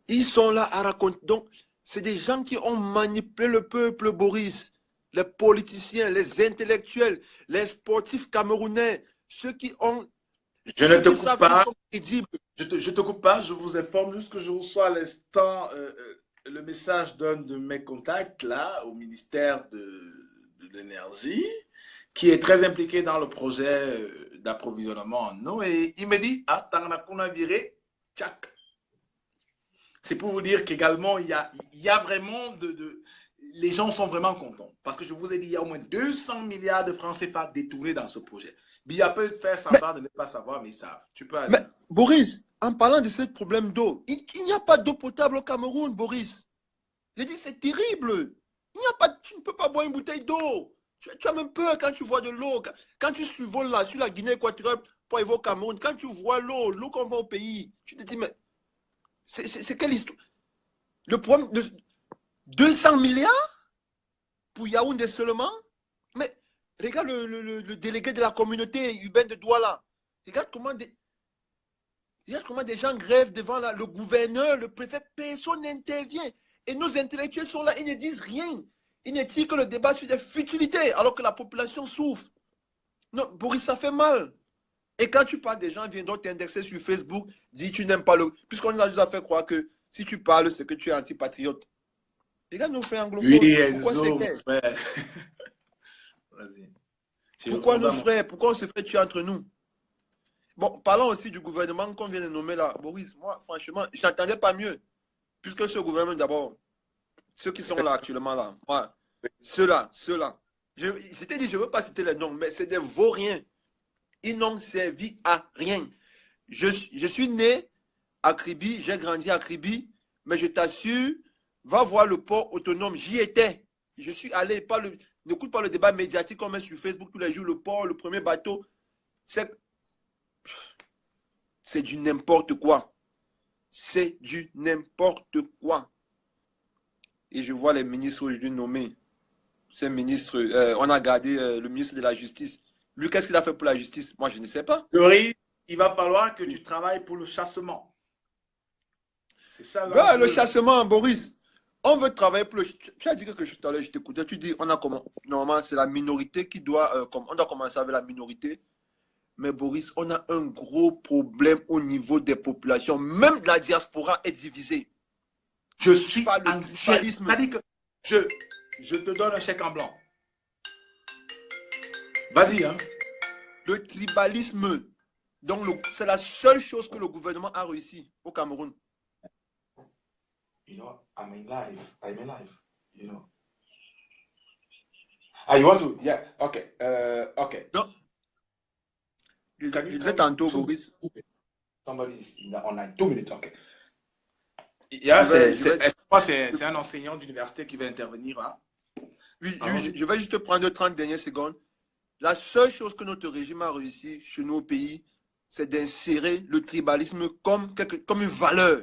Ils sont là à raconter. Donc, c'est des gens qui ont manipulé le peuple, Boris. Les politiciens, les intellectuels, les sportifs camerounais, ceux qui ont... Je ne te Ceux qui coupe savent qu'ils pas. sont crédibles. je te coupe pas, je vous informe juste que je reçois à l'instant le message d'un de mes contacts là au ministère de l'énergie qui est très impliqué dans le projet d'approvisionnement en eau et il me dit ah Tanganakuna viré, tchac. C'est pour vous dire qu'également il y a vraiment les gens sont vraiment contents parce que je vous ai dit il y a au moins 200 milliards de francs CFA détournés dans ce projet. Biya peut faire semblant de ne pas savoir, mais ils savent. Tu peux aller. Mais Boris, en parlant de ce problème d'eau, il n'y a pas d'eau potable au Cameroun, Boris. J'ai dit, c'est terrible. Il n'y a pas, tu ne peux pas boire une bouteille d'eau. Tu as même peur quand tu vois de l'eau. Quand tu survoles là, sur la Guinée équatoriale pour arriver au Cameroun, quand tu vois l'eau qu'on va au pays, tu te dis, mais c'est quelle histoire? Le problème de 200 milliards pour Yaoundé seulement? Mais regarde le délégué de la communauté urbaine de Douala. Regarde comment des gens grèvent devant le gouverneur, le préfet, personne n'intervient. Et nos intellectuels sont là, ils ne disent rien. Ils ne tirent que le débat sur des futilités, alors que la population souffre. Non, Boris, ça fait mal. Et quand tu parles, des gens viendront t'indexer sur Facebook, dis tu n'aimes pas le... Puisqu'on nous a déjà fait croire que si tu parles, c'est que tu es antipatriote. Regarde nos frères anglophones. Oui, pourquoi Enzo, c'est vas-y. Pourquoi nos frères? Pourquoi on se fait tuer entre nous? Bon, parlons aussi du gouvernement qu'on vient de nommer là. Boris, moi, franchement, je n'attendais pas mieux. Puisque ce gouvernement, d'abord, ceux qui sont là actuellement là, moi, ceux-là. Je t'ai dit, je ne veux pas citer les noms, mais c'est des vauriens. Ils n'ont servi à rien. Je suis né à Kribi, j'ai grandi à Kribi, mais je t'assure, va voir le port autonome. J'y étais. Je suis allé, n'écoute pas le débat médiatique qu'on met sur Facebook tous les jours, le port, le premier bateau. C'est du n'importe quoi. C'est du n'importe quoi. Et je vois les ministres aujourd'hui nommés. Ces ministres, on a gardé le ministre de la Justice. Lui, qu'est-ce qu'il a fait pour la justice? Moi, je ne sais pas. Doris, il va falloir que tu travailles pour le chassement. C'est ça. Le chassement, Boris. On veut travailler pour le... Tu as dit quelque chose tout à l'heure, je t'écoutais. Tu dis, normalement, c'est la minorité qui doit... on doit commencer avec la minorité. Mais Boris, on a un gros problème au niveau des populations. Même la diaspora est divisée. Je suis par le tribalisme. C'est-à-dire que je te donne un chèque en blanc. Vas-y, hein. Le tribalisme. Donc, c'est la seule chose que le gouvernement a réussi au Cameroun. You know, I'm in live. You know. Ah, you want to? Yeah. Okay. Okay. Donc, je disais tantôt, Boris. Somebody's on like 2 minutes. Okay. Yeah, c'est un enseignant d'université qui va intervenir là. Oui, je vais juste prendre 30 dernières secondes. La seule chose que notre régime a réussi chez nous au pays, c'est d'insérer le tribalisme comme une valeur.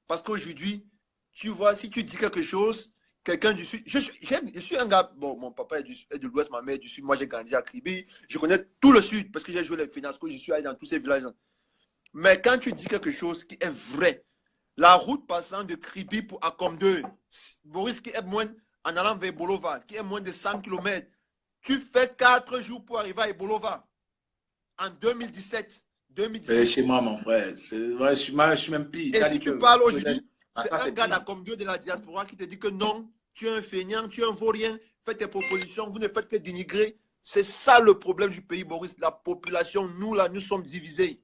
Parce qu'aujourd'hui, tu vois, si tu dis quelque chose, quelqu'un du Sud, je suis un gars, bon, mon papa est de l'Ouest, ma mère est du Sud, moi j'ai grandi à Kribi, je connais tout le Sud parce que j'ai joué les Finasco, je suis allé dans tous ces villages. Mais quand tu dis quelque chose qui est vrai, la route passant de Kribi pour Akom 2, Boris qui est moins, en allant vers Bolova, qui est moins de 100 km, tu fais 4 jours pour arriver à Bolova. En 2017, 2018. Chez moi, mon frère. Ouais, je suis même pire. Et si tu parles aujourd'hui, c'est un gars d'Akom 2 de la diaspora qui te dit que non, tu es un feignant, tu es un vaurien, fais tes propositions, vous ne faites que dénigrer. C'est ça le problème du pays, Boris. La population, nous là, nous sommes divisés.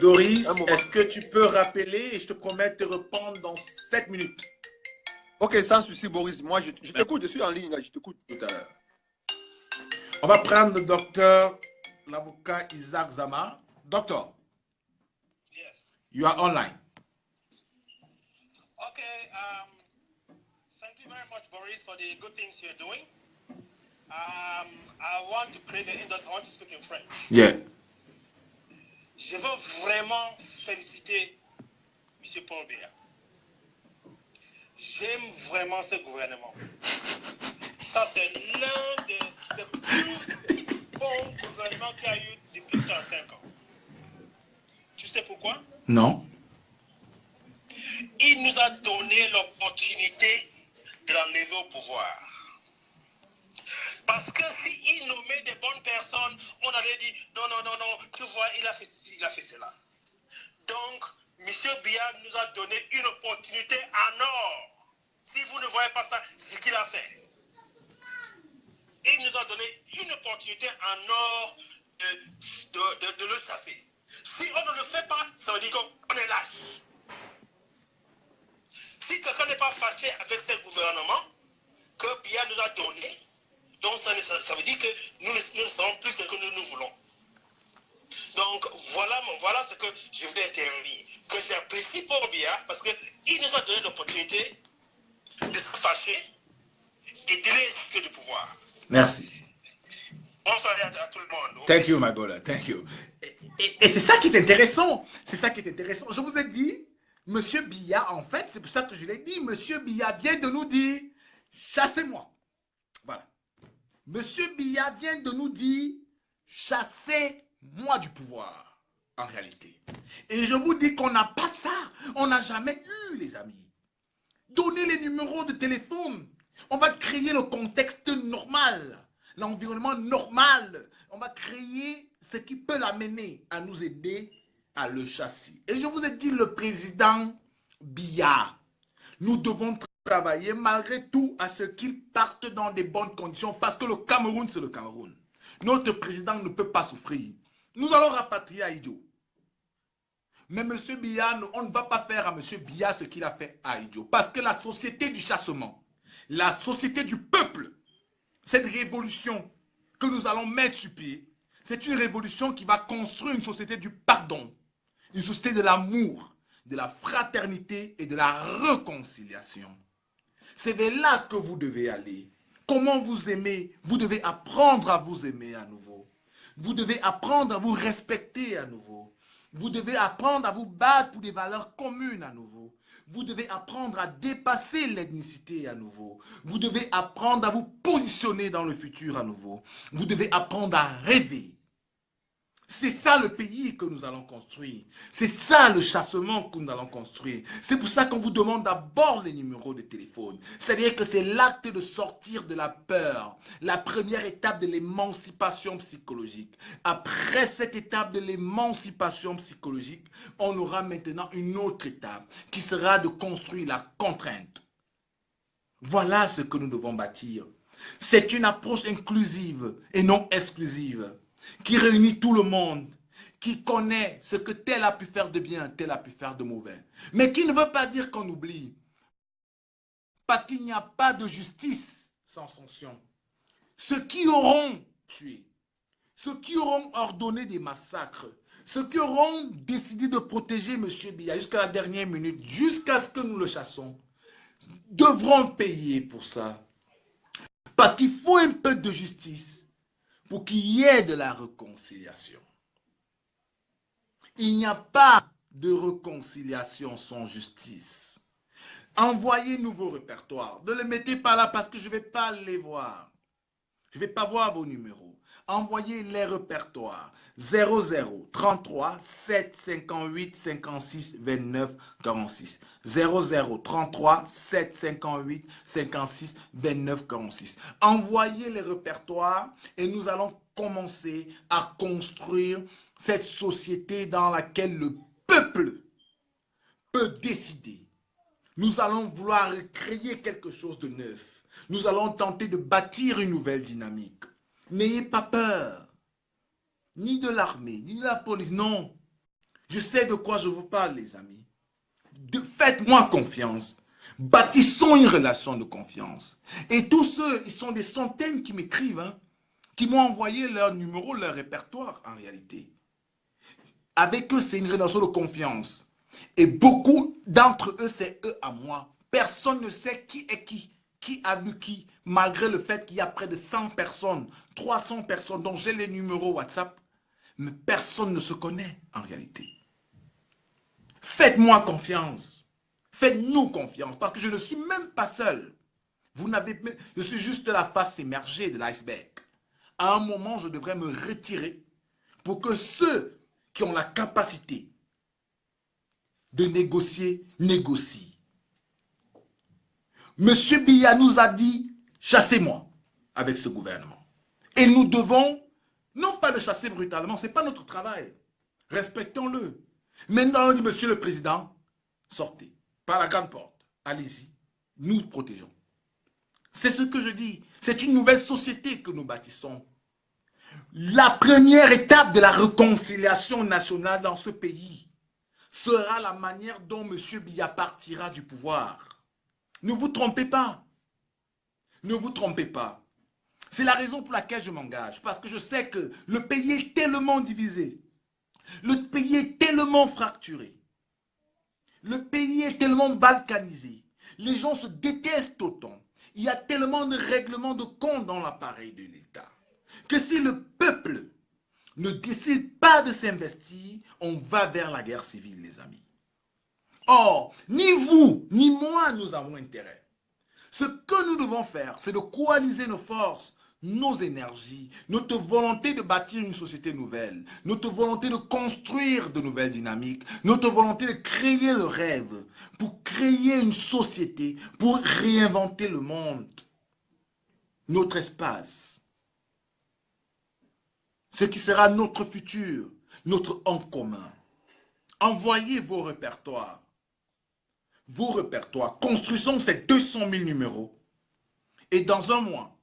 Doris, est-ce que tu peux rappeler et je te promets de te répondre dans 7 minutes? Ok, sans souci, Boris. Moi, je t'écoute, je suis en ligne, là, je t'écoute. Tout à l'heure. On va prendre le docteur, l'avocat Isaac Zama. Doctor, yes. You are online. Okay, thank you very much, Boris, for the good things you're doing. I want to create the industry. I want to speak in French. Yeah. Je veux vraiment féliciter M. Paul Biya. J'aime vraiment ce gouvernement. Ça, c'est l'un des plus bons gouvernements qu'il y a eu depuis 35 ans. Tu sais pourquoi? Non. Il nous a donné l'opportunité de l'enlever au pouvoir. Parce que s'il nommait des bonnes personnes, on allait dire non, tu vois, il a fait ceci, il a fait cela. Donc, M. Biya nous a donné une opportunité en or. Si vous ne voyez pas ça, c'est ce qu'il a fait. Il nous a donné une opportunité en or de le chasser. Si on ne le fait pas, ça veut dire qu'on est lâche. Si quelqu'un n'est pas fâché avec ce gouvernement que Biya nous a donné, donc ça veut dire que nous ne savons plus ce que nous voulons. Donc voilà ce que je voulais intervenir. Que j'apprécie pour Biya parce qu'il nous a donné l'opportunité de se fâcher et de risquer du pouvoir. Merci. Bonsoir à tout le monde. Thank you, my brother. Thank you. Et c'est ça qui est intéressant. C'est ça qui est intéressant. Je vous ai dit, Monsieur Biya, en fait, c'est pour ça que je l'ai dit, Monsieur Biya vient de nous dire, chassez-moi. Voilà. Monsieur Biya vient de nous dire, chassez-moi du pouvoir, en réalité. Et je vous dis qu'on n'a pas ça. On n'a jamais eu, les amis. Donnez les numéros de téléphone. On va créer le contexte normal, l'environnement normal. On va créer ce qui peut l'amener à nous aider à le chasser. Et je vous ai dit, le président Biya, nous devons travailler malgré tout à ce qu'il parte dans des bonnes conditions parce que le Cameroun, c'est le Cameroun. Notre président ne peut pas souffrir. Nous allons rapatrier Ahidjo. Mais M. Biya, on ne va pas faire à M. Biya ce qu'il a fait à Ahidjo. Parce que la société du chassement, la société du peuple, cette révolution que nous allons mettre sur pied, c'est une révolution qui va construire une société du pardon, une société de l'amour, de la fraternité et de la réconciliation. C'est vers là que vous devez aller. Comment vous aimer? Vous devez apprendre à vous aimer à nouveau. Vous devez apprendre à vous respecter à nouveau. Vous devez apprendre à vous battre pour des valeurs communes à nouveau. Vous devez apprendre à dépasser l'ethnicité à nouveau. Vous devez apprendre à vous positionner dans le futur à nouveau. Vous devez apprendre à rêver. C'est ça le pays que nous allons construire. C'est ça le chassement que nous allons construire. C'est pour ça qu'on vous demande d'abord les numéros de téléphone. C'est-à-dire que c'est l'acte de sortir de la peur. La première étape de l'émancipation psychologique. Après cette étape de l'émancipation psychologique, on aura maintenant une autre étape qui sera de construire la contrainte. Voilà ce que nous devons bâtir. C'est une approche inclusive et non exclusive, qui réunit tout le monde, qui connaît ce que tel a pu faire de bien, tel a pu faire de mauvais. Mais qui ne veut pas dire qu'on oublie. Parce qu'il n'y a pas de justice sans sanction. Ceux qui auront tué, ceux qui auront ordonné des massacres, ceux qui auront décidé de protéger M. Biya jusqu'à la dernière minute, jusqu'à ce que nous le chassons, devront payer pour ça. Parce qu'il faut un peu de justice pour qu'il y ait de la réconciliation. Il n'y a pas de réconciliation sans justice. Envoyez-nous vos répertoires. Ne les mettez pas là parce que je ne vais pas les voir. Je ne vais pas voir vos numéros. Envoyez les répertoires 00 33 7 58 56 29 46. 00 33 7 58 56 29 46. Envoyez les répertoires et nous allons commencer à construire cette société dans laquelle le peuple peut décider. Nous allons vouloir créer quelque chose de neuf. Nous allons tenter de bâtir une nouvelle dynamique. N'ayez pas peur, ni de l'armée, ni de la police, non. Je sais de quoi je vous parle, les amis. Faites-moi confiance. Bâtissons une relation de confiance. Et tous ceux, ils sont des centaines qui m'écrivent, hein, qui m'ont envoyé leur numéro, leur répertoire, en réalité. Avec eux, c'est une relation de confiance. Et beaucoup d'entre eux, c'est eux à moi. Personne ne sait qui est qui a vu qui, malgré le fait qu'il y a près de 100 personnes, 300 personnes dont j'ai les numéros WhatsApp, mais personne ne se connaît en réalité. Faites-moi confiance. Faites-nous confiance, parce que je ne suis même pas seul. Je suis juste la face émergée de l'iceberg. À un moment, je devrais me retirer pour que ceux qui ont la capacité de négocier, négocient. Monsieur Biya nous a dit, chassez-moi avec ce gouvernement. Et nous devons, non pas le chasser brutalement, ce n'est pas notre travail. Respectons-le. Maintenant, on dit, monsieur le président, sortez par la grande porte. Allez-y, nous protégeons. C'est ce que je dis. C'est une nouvelle société que nous bâtissons. La première étape de la réconciliation nationale dans ce pays sera la manière dont M. Biya partira du pouvoir. Ne vous trompez pas. Ne vous trompez pas. C'est la raison pour laquelle je m'engage. Parce que je sais que le pays est tellement divisé. Le pays est tellement fracturé. Le pays est tellement balkanisé. Les gens se détestent autant. Il y a tellement de règlements de compte dans l'appareil de l'État que si le peuple ne décide pas de s'investir, on va vers la guerre civile, les amis. Or, ni vous, ni moi, nous avons intérêt. Ce que nous devons faire, c'est de coaliser nos forces, nos énergies, notre volonté de bâtir une société nouvelle, notre volonté de construire de nouvelles dynamiques, notre volonté de créer le rêve, pour créer une société, pour réinventer le monde, notre espace. Ce qui sera notre futur, notre en commun. Envoyez vos répertoires. Vos répertoires. Construisons ces 200 000 numéros. Et dans un mois,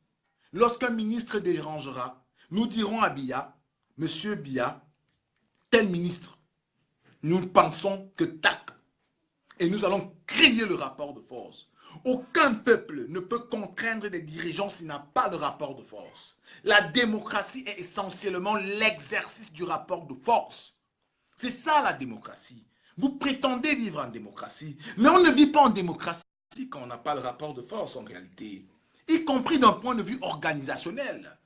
lorsqu'un ministre dérangera, nous dirons à Biya, Monsieur Biya, tel ministre, nous pensons que tac. Et nous allons créer le rapport de force. Aucun peuple ne peut contraindre des dirigeants s'il n'a pas de rapport de force. La démocratie est essentiellement l'exercice du rapport de force. C'est ça la démocratie. Vous prétendez vivre en démocratie, mais on ne vit pas en démocratie quand on n'a pas de rapport de force en réalité, y compris d'un point de vue organisationnel.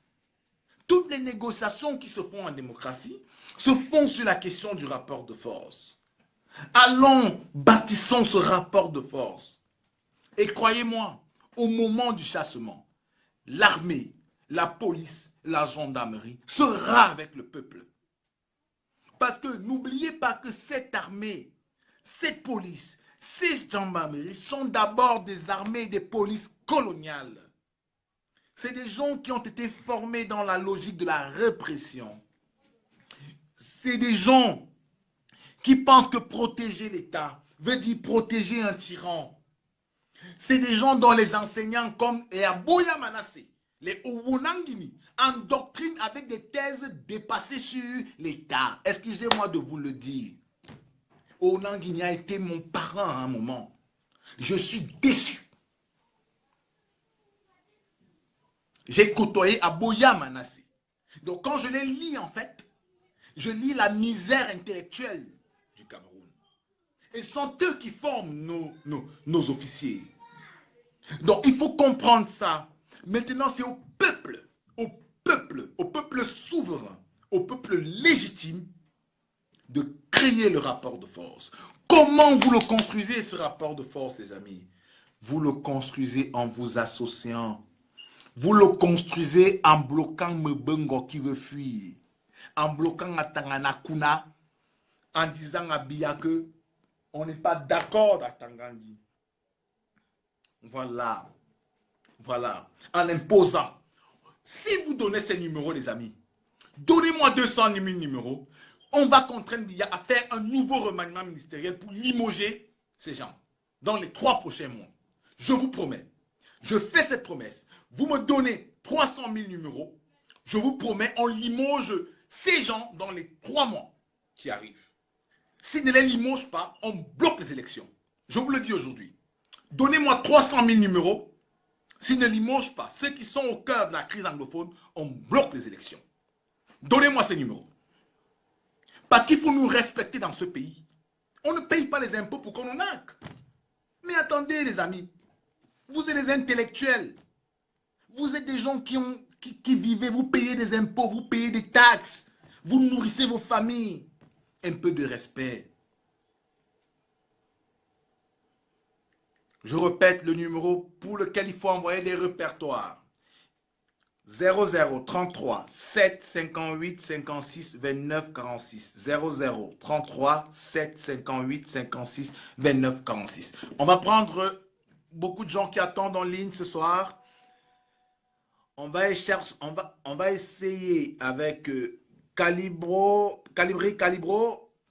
Toutes les négociations qui se font en démocratie se font sur la question du rapport de force. Allons, bâtissons ce rapport de force. Et croyez-moi, au moment du chassement, l'armée, la police, la gendarmerie sera avec le peuple. Parce que n'oubliez pas que cette armée, cette police, ces gendarmeries sont d'abord des armées et des polices coloniales. C'est des gens qui ont été formés dans la logique de la répression. C'est des gens qui pensent que protéger l'État veut dire protéger un tyran. C'est des gens dont les enseignants comme Aboya Manasseh, les Owonangini, endoctrinent avec des thèses dépassées sur l'État. Excusez-moi de vous le dire. Owonangini a été mon parent à un moment. Je suis déçu. J'ai côtoyé Aboya Manasseh. Donc quand je les lis en fait, je lis la misère intellectuelle du Cameroun. Et ce sont eux qui forment nos officiers. Donc il faut comprendre ça. Maintenant c'est au peuple souverain, au peuple légitime de créer le rapport de force. Comment vous le construisez ce rapport de force les amis? Vous le construisez en vous associant. Vous le construisez en bloquant Mbongo qui veut fuir, en bloquant Atangana Kuna, en disant à Biya que on n'est pas d'accord à Tangandi. Voilà. Voilà. En imposant. Si vous donnez ces numéros, les amis, donnez-moi 200 000 numéros, on va contraindre Biya à faire un nouveau remaniement ministériel pour limoger ces gens dans les 3 prochains mois. Je vous promets. Je fais cette promesse. Vous me donnez 300 000 numéros, je vous promets, on limoge ces gens dans les 3 mois qui arrivent. S'ils ne les limogent pas, on bloque les élections. Je vous le dis aujourd'hui. Donnez-moi 300 000 numéros. S'ils ne limogent pas ceux qui sont au cœur de la crise anglophone, on bloque les élections. Donnez-moi ces numéros. Parce qu'il faut nous respecter dans ce pays. On ne paye pas les impôts pour qu'on en arque. Mais attendez les amis, vous êtes des intellectuels. Vous êtes des gens qui vivez, vous payez des impôts, vous payez des taxes, vous nourrissez vos familles. Un peu de respect. Je répète le numéro pour lequel il faut envoyer des répertoires. 0033 7 58 56 29 46. 0033 7 58 56 29 46. On va prendre beaucoup de gens qui attendent en ligne ce soir. On va essayer avec Calibro.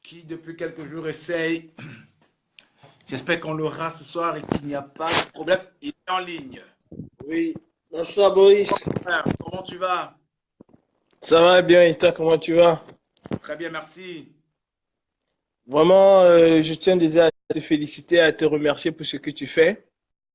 qui depuis quelques jours essaye. J'espère qu'on l'aura ce soir et qu'il n'y a pas de problème. Il est en ligne. Oui, bonsoir Boris. Frère, comment tu vas? Ça va bien et toi, comment tu vas? Très bien, merci. Vraiment, je tiens déjà à te féliciter, à te remercier pour ce que tu fais.